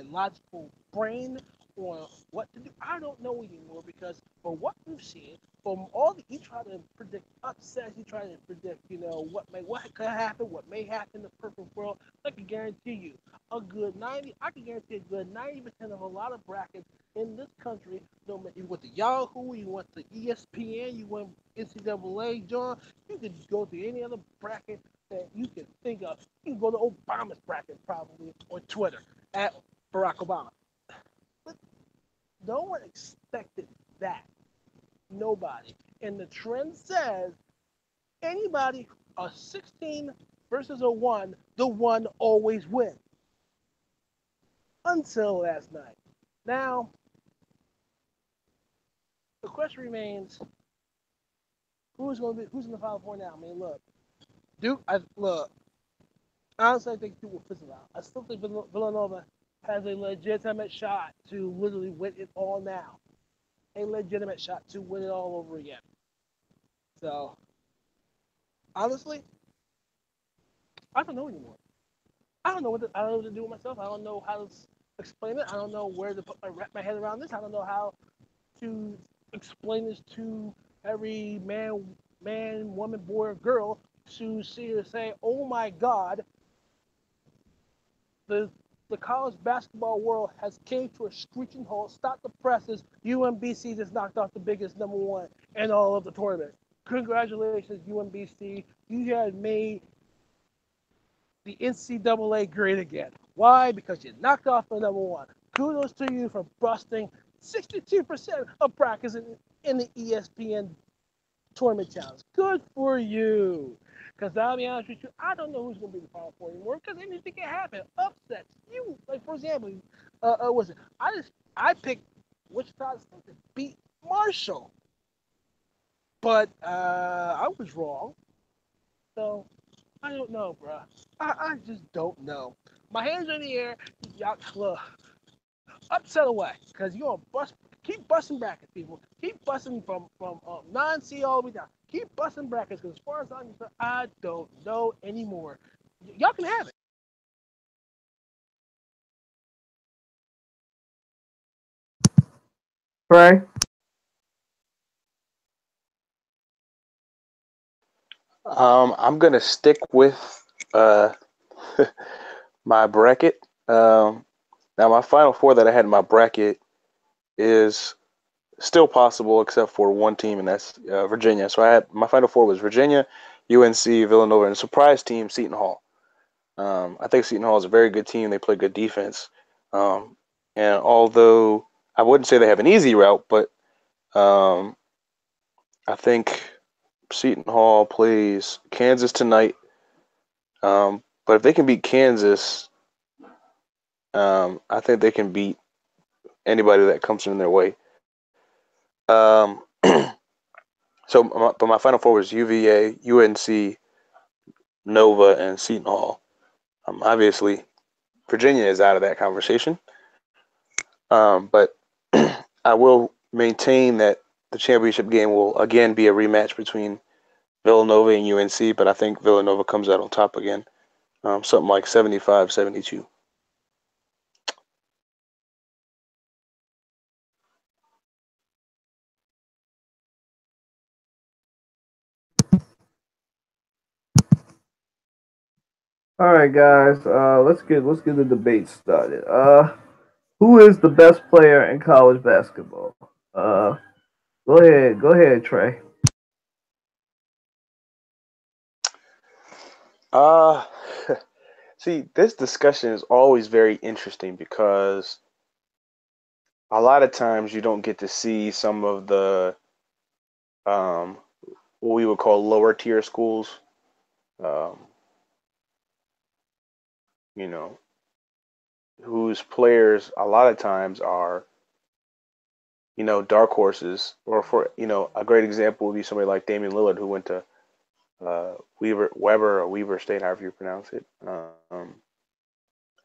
logical brain on what to do. I don't know anymore because from what we've seen, from all the you try to predict upsets, you try to predict, what could happen, what may happen in the perfect world. I can guarantee you a good 90. I can guarantee a good 90% of a lot of brackets in this country. No matter you went to Yahoo, you went to ESPN, you went NCAA, John. You could go to any other bracket that you can think of. You can go to Obama's bracket probably on Twitter at Barack Obama. But no one expected that. Nobody. And the trend says anybody, a 16 versus a 1, the 1 always wins. Until last night. Now, the question remains, who's in the Final Four now? I mean, look, honestly, I think Duke will fizzle out. I still think Villanova has a legitimate shot to literally win it all now. A legitimate shot to win it all over again. So, honestly, I don't know anymore. I don't know what to do with myself. I don't know how to explain it. I don't know where to wrap my head around this. I don't know how to explain this to every man, woman, boy, or girl to see or say, "Oh my God, the college basketball world has came to a screeching halt. Stop the presses. UMBC just knocked off the biggest number one in all of the tournament. Congratulations, UMBC. You had made the NCAA great again. Why? Because you knocked off the number one. Kudos to you for busting 62% of brackets in the ESPN tournament challenge. Good for you. Because I'll be honest with you, I don't know who's going to be the Final Four anymore because anything can happen. Upsets. For example, I picked Wichita State to beat Marshall. But I was wrong. So, I don't know, bro. I just don't know. My hands are in the air. Y'all upset away because you're going to bust Keep busting brackets, people. Keep busting from non-C all the way down. Keep busting brackets because as far as I'm concerned, I don't know anymore. Y'all can have it. Right? I'm gonna stick with uh, my bracket. Now, my final four that I had in my bracket is still possible, except for one team, and that's Virginia. So I had my final four was Virginia, UNC, Villanova, and a surprise team, Seton Hall. I think Seton Hall is a very good team. They play good defense, and although I wouldn't say they have an easy route, but um, I think Seton Hall plays Kansas tonight. But if they can beat Kansas, I think they can beat anybody that comes in their way. Um, but my final four was UVA, UNC, Nova, and Seton Hall. Obviously, Virginia is out of that conversation. But I will maintain that the championship game will again be a rematch between Villanova and UNC, but I think Villanova comes out on top again. Something like 75-72. All right, guys. Let's get the debate started. Who is the best player in college basketball? Uh, go ahead, Trey. Uh, See, this discussion is always very interesting because a lot of times you don't get to see some of the um, what we would call lower tier schools. Um, you know, whose players a lot of times are dark horses, or for a great example would be somebody like Damian Lillard who went to Weber State, however you pronounce it,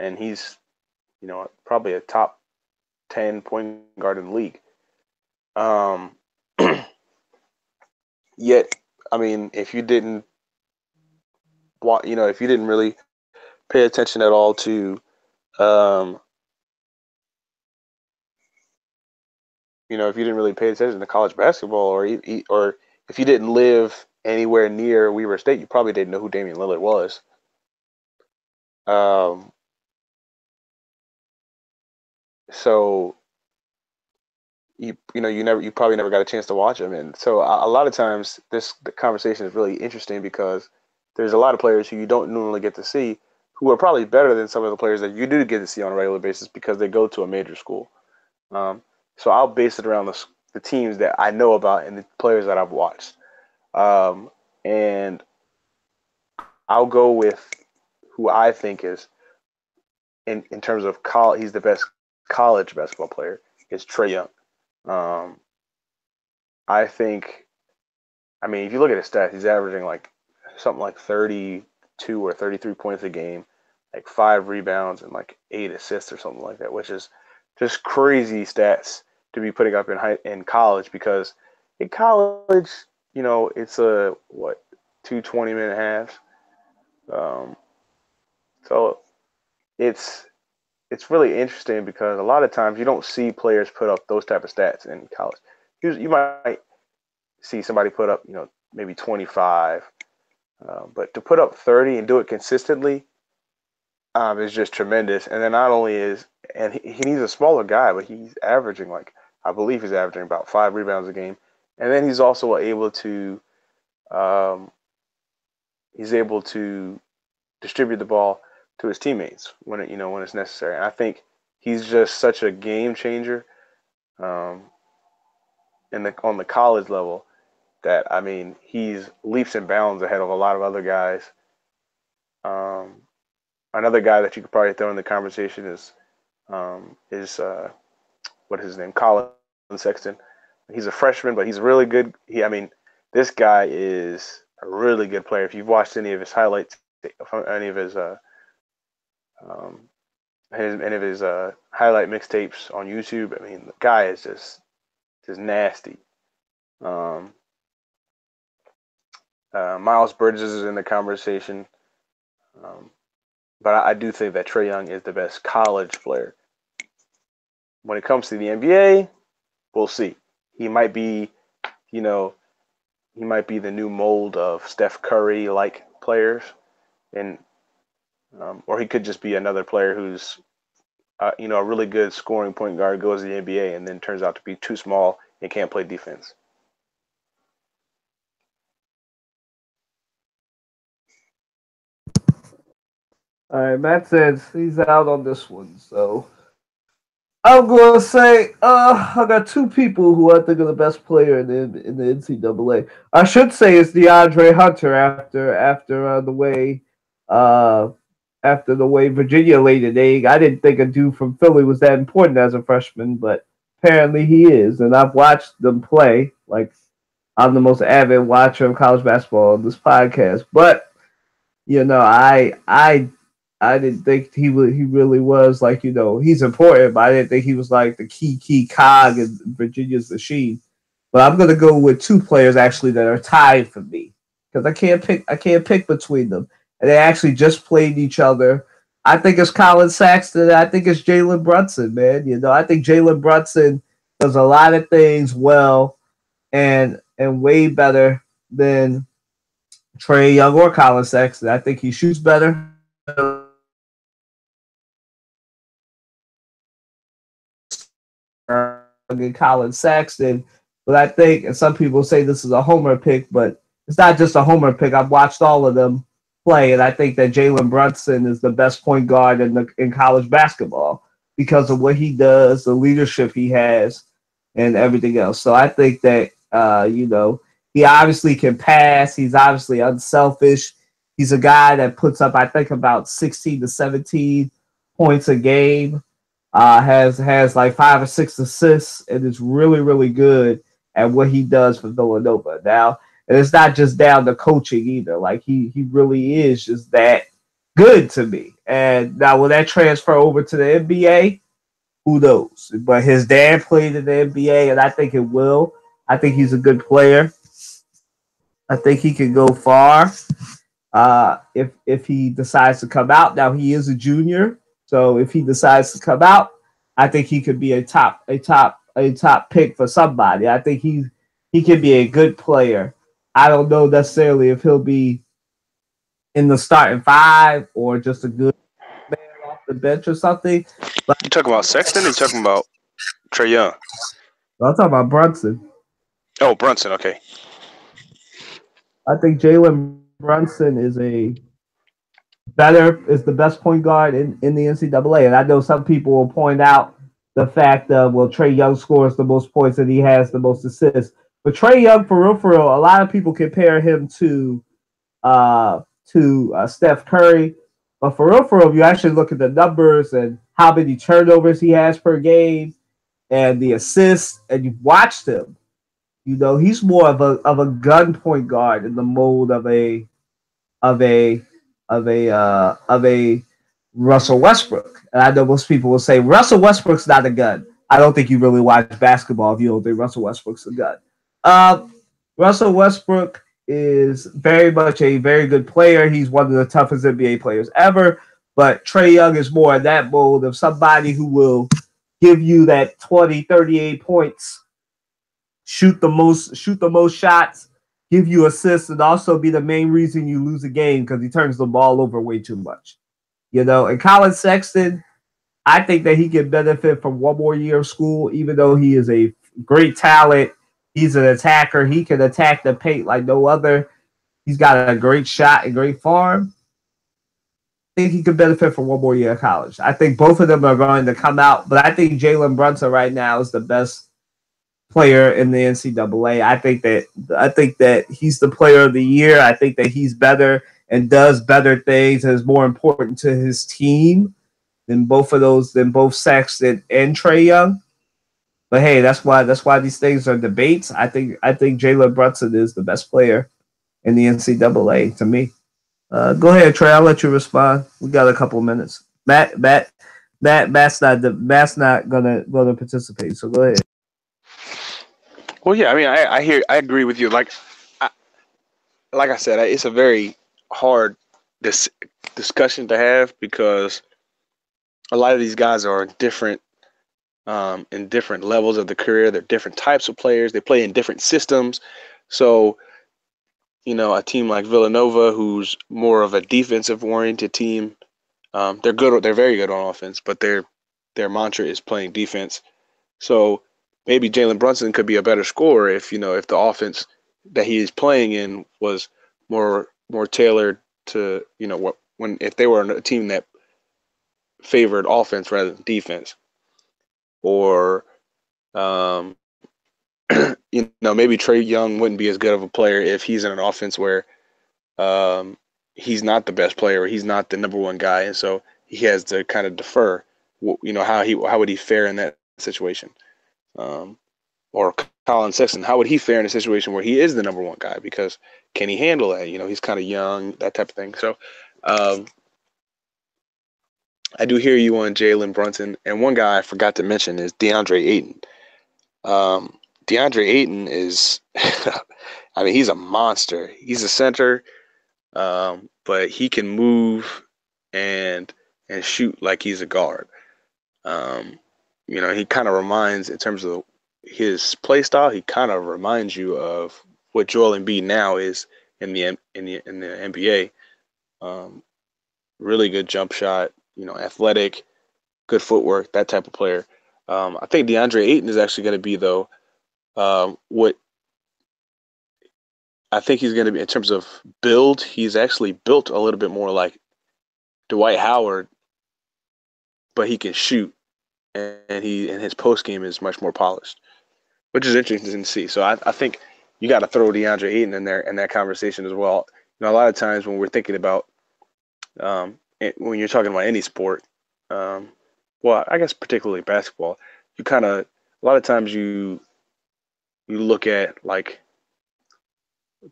and he's probably a top 10 point guard in the league. Um, Yet, I mean, if you didn't really pay attention at all to, um, if you didn't really pay attention to college basketball, or if you didn't live anywhere near Weber State, you probably didn't know who Damian Lillard was. Um, so you probably never got a chance to watch him, and so a lot of times the conversation is really interesting because there's a lot of players who you don't normally get to see who are probably better than some of the players that you do get to see on a regular basis because they go to a major school. Um, so I'll base it around the teams that I know about and the players that I've watched, and I'll go with who I think is in terms of college. He's the best college basketball player. Is Trae Young. Um, I think. I mean, if you look at his stats, he's averaging like something like 32 or 33 points a game, like 5 rebounds and like 8 assists or something like that, which is just crazy stats to be putting up in college because in college, it's a what 2 20-minute halves. Um, so it's it's really interesting because a lot of times you don't see players put up those type of stats in college. You might see somebody put up, maybe 25, but to put up 30 and do it consistently is just tremendous. And then not only he's a smaller guy, but I believe he's averaging about 5 rebounds a game. And then um, he's able to distribute the ball to his teammates when it's necessary. And I think he's just such a game changer um, on the college level that I mean he's leaps and bounds ahead of a lot of other guys. Um, Another guy that you could probably throw in the conversation is what is his name, Colin Sexton. He's a freshman, but he's really good. I mean, this guy is a really good player. If you've watched any of his highlights, any of um, any of his highlight mixtapes on YouTube, I mean, the guy is just just nasty. Miles Bridges is in the conversation. But I do think that Trae Young is the best college player. When it comes to the NBA, we'll see. He might be, he might be the new mold of Steph Curry-like players, and or he could just be another player who's, a really good scoring point guard, goes to the NBA, and then turns out to be too small and can't play defense. All right, Matt says he's out on this one, so I'm gonna say I got two people who I think are the best player in the NCAA. I should say it's DeAndre Hunter after the way Virginia laid an egg. I didn't think a dude from Philly was that important as a freshman, but apparently he is, and I've watched them play. Like, I'm the most avid watcher of college basketball on this podcast, but I didn't think he really was like, he's important, but I didn't think he was like the key cog in Virginia's machine. But I'm gonna go with two players actually that are tied for me because I can't pick between them, and they actually just played each other. I think it's Colin Sexton. I think it's Jalen Brunson, man. I think Jalen Brunson does a lot of things well, and way better than Trae Young or Colin Sexton. I think he shoots better. Colin Sexton, but I think, and some people say this is a homer pick, but it's not just a homer pick. I've watched all of them play, and I think that Jalen Brunson is the best point guard in college basketball because of what he does, the leadership he has, and everything else. So I think that he obviously can pass. He's obviously unselfish. He's a guy that puts up, I think, about 16 to 17 points a game. Has like 5 or 6 assists, and is really, really good at what he does for Villanova. Now, and it's not just down to coaching either. Like, he really is just that good to me. And now, will that transfer over to the NBA? Who knows? But his dad played in the NBA, and I think it will. I think he's a good player. I think he can go far if he decides to come out. Now, he is a junior. So if he decides to come out, I think he could be a top pick for somebody. I think he can be a good player. I don't know necessarily if he'll be in the starting 5 or just a good man off the bench or something. But you talking about Sexton or you talking about Trae Young? I'm talking about Brunson. Oh, Brunson, okay. I think Jalen Brunson is the best point guard in the NCAA. And I know some people will point out the fact that, Trae Young scores the most points and he has the most assists. But Trae Young, for real, a lot of people compare him to Steph Curry. But for real, if you actually look at the numbers and how many turnovers he has per game and the assists, and you've watched him, he's more of a gun point guard in the mold of a Russell Westbrook. And I know most people will say Russell Westbrook's not a gun. I don't think you really watch basketball if you don't think Russell Westbrook's a gun. Russell Westbrook is very much a very good player. He's one of the toughest NBA players ever. But Trae Young is more in that mold of somebody who will give you that 20, 38 points, shoot the most shots, give you assists, and also be the main reason you lose a game because he turns the ball over way too much. And Colin Sexton, I think that he can benefit from one more year of school, even though he is a great talent. He's an attacker. He can attack the paint like no other. He's got a great shot and great farm. I think he could benefit from one more year of college. I think both of them are going to come out, but I think Jalen Brunson right now is the best player in the NCAA. I think that he's the player of the year. I think that he's better and does better things and is more important to his team than both Sexton and Trae Young. But hey, that's why these things are debates. I think Jalen Brunson is the best player in the NCAA to me. Go ahead, Trey. I'll let you respond. We got a couple minutes. Matt's not gonna participate. So go ahead. Well, yeah, I mean, I agree with you. Like I said, it's a very hard discussion to have because a lot of these guys are in different levels of the career. They're different types of players. They play in different systems. So, a team like Villanova, who's more of a defensive-oriented team, they're good. They're very good on offense, but their mantra is playing defense. So maybe Jalen Brunson could be a better scorer if the offense that he is playing in was more tailored to if they were a team that favored offense rather than defense, or maybe Trey Young wouldn't be as good of a player if he's in an offense where he's not the best player or he's not the number one guy, and so he has to kind of defer. How would he fare in that situation? Or Colin Sexton, how would he fare in a situation where he is the number one guy? Because can he handle that? He's kind of young, that type of thing. So I do hear you on Jalen Brunson. And one guy I forgot to mention is DeAndre Ayton. DeAndre Ayton is, he's a monster. He's a center, but he can move and shoot like he's a guard. He kind of reminds, in terms of his play style, he kind of reminds you of what Joel Embiid now is in the NBA. Really good jump shot, athletic, good footwork, that type of player. I think DeAndre Ayton is actually going to be, though, what I think he's going to be in terms of build. He's actually built a little bit more like Dwight Howard, but he can shoot, and his post game is much more polished, which is interesting to see. So I think you got to throw DeAndre Ayton in there in that conversation as well. A lot of times when we're thinking about when you're talking about any sport, well, I guess particularly basketball, a lot of times you look at like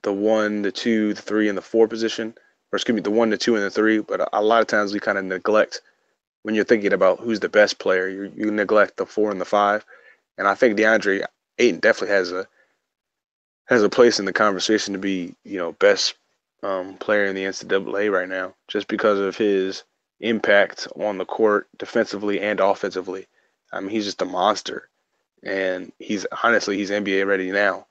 the 1, the 2, the 3, and the 4 position, or excuse me, the 1, the 2, and the 3. But a lot of times we kind of neglect, when you're thinking about who's the best player, you neglect the 4 and the 5. And I think DeAndre Ayton definitely has a place in the conversation to be, best player in the NCAA right now, just because of his impact on the court defensively and offensively. He's just a monster, and he's NBA ready now.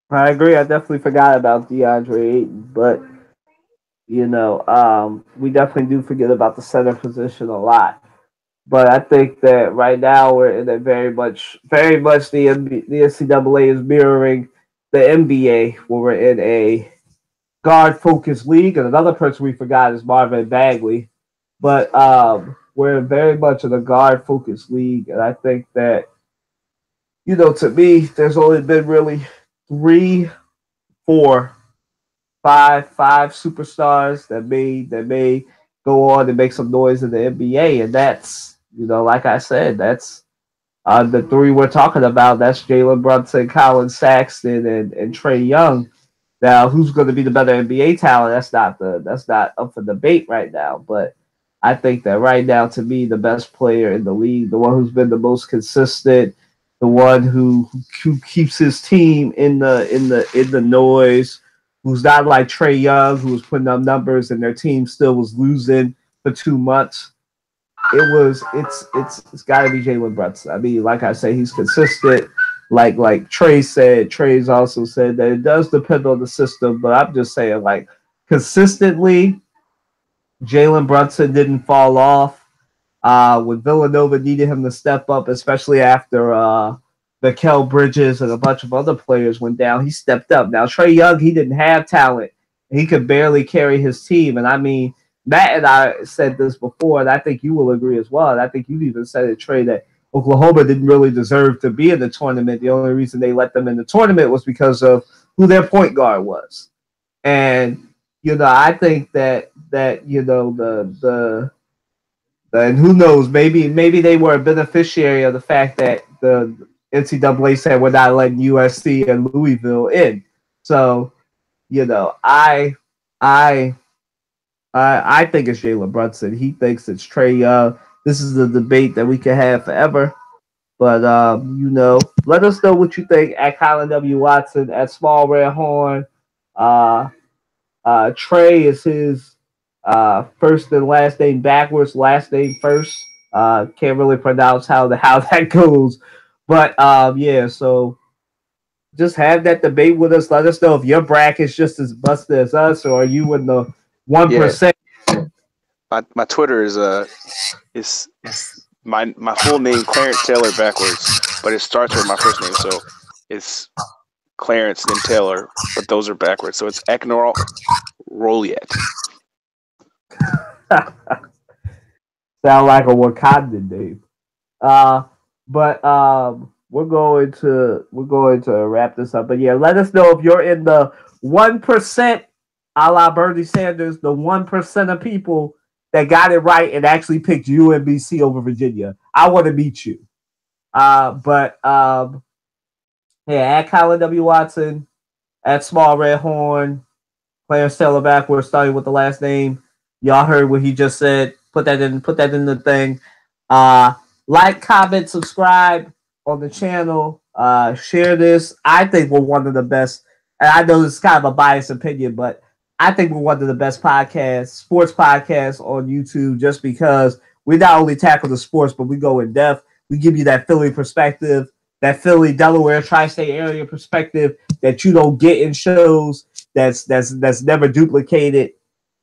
I agree. I definitely forgot about DeAndre Ayton, but we definitely do forget about the center position a lot. But I think that right now we're in a very much the NCAA is mirroring the NBA, where we're in a guard-focused league. And another person we forgot is Marvin Bagley. But we're very much in a guard-focused league, and I think that to me, there's only been really 3, 4, 5 superstars that may go on and make some noise in the NBA, and that's like I said, that's the 3 we're talking about. That's Jalen Brunson, Colin Sexton, and Trey Young. Now, who's going to be the better NBA talent? That's not up for debate right now. But I think that right now, to me, the best player in the league, the one who's been the most consistent, the one who keeps his team in the noise, who's not like Trey Young, who was putting up numbers and their team still was losing for 2 months. It's got to be Jalen Brunson. Like I say, he's consistent. Like Trey said, Trey's also said that it does depend on the system, but I'm just saying, like, consistently, Jalen Brunson didn't fall off. When Villanova needed him to step up, especially after Mikal Bridges and a bunch of other players went down, he stepped up. Now, Trey Young, he didn't have talent. He could barely carry his team. And Matt and I said this before, and I think you will agree as well. And I think you even said it, Trey, that Oklahoma didn't really deserve to be in the tournament. The only reason they let them in the tournament was because of who their point guard was. And, I think that and who knows, maybe they were a beneficiary of the fact that the NCAA said we're not letting USC and Louisville in. So, I I think it's Jalen Brunson. He thinks it's Trae Young. This is a debate that we can have forever. But let us know what you think at Colin W. Watson, at Small Red Horn. Trae is his first and last name backwards, last name first. Can't really pronounce how that goes. But yeah, so just have that debate with us. Let us know if your bracket's just as busted as us, or are you in the 1%? Yeah. My Twitter is my full name Clarence Taylor backwards, but it starts with my first name, so it's Clarence and Taylor, but those are backwards. So it's Eknor Roliet. Sound like a Wakandan name. But we're going to wrap this up. But yeah, let us know if you're in the 1%, a la Bernie Sanders, the 1% of people that got it right and actually picked UMBC over Virginia. I want to meet you. Yeah, at Colin W. Watson, at Small Red Horn, Clarence Taylor backwards, starting with the last name. Y'all heard what he just said. Put that in the thing. Like, comment, subscribe on the channel. Share this. I think we're one of the best, and I know it's kind of a biased opinion, but I think we're one of the best podcasts, sports podcasts on YouTube, just because we not only tackle the sports, but we go in depth. We give you that Philly perspective, that Philly, Delaware, tri-state area perspective that you don't get in shows. That's never duplicated.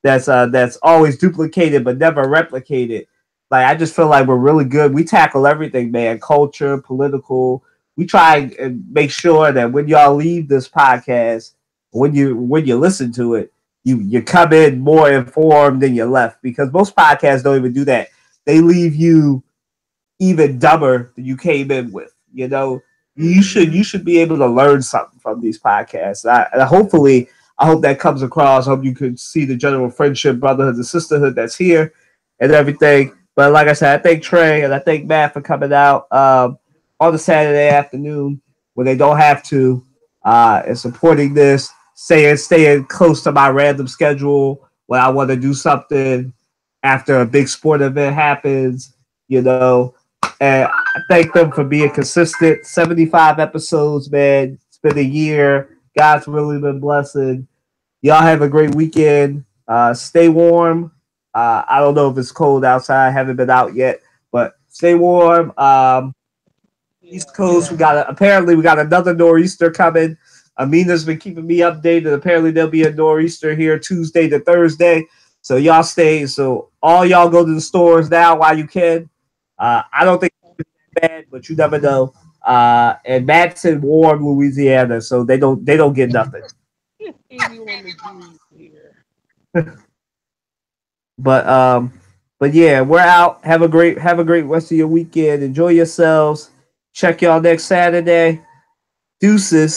That's always duplicated but never replicated. Like, I just feel like we're really good. We tackle everything, man. Culture, political. We try and make sure that when y'all leave this podcast, when you listen to it, you come in more informed than you left, because most podcasts don't even do that. They leave you even dumber than you came in with. You should be able to learn something from these podcasts. Hopefully, I hope that comes across. I hope you can see the general friendship, brotherhood, and sisterhood that's here and everything. But like I said, I thank Trae and I thank Matt for coming out on the Saturday afternoon when they don't have to, and supporting this, staying close to my random schedule when I want to do something after a big sport event happens, And I thank them for being consistent. 75 episodes, man. It's been a year. God's really been blessing. Y'all have a great weekend. Stay warm. I don't know if it's cold outside. I haven't been out yet, but stay warm. East Coast, we got another nor'easter coming. Amina's been keeping me updated. Apparently, there'll be a nor'easter here Tuesday to Thursday. So y'all stay. So all y'all go to the stores now while you can. I don't think it's bad, but you never know. And Matt's in warm Louisiana, so they don't get nothing. But yeah, we're out. Have a great rest of your weekend. Enjoy yourselves. Check y'all next Saturday. Deuces.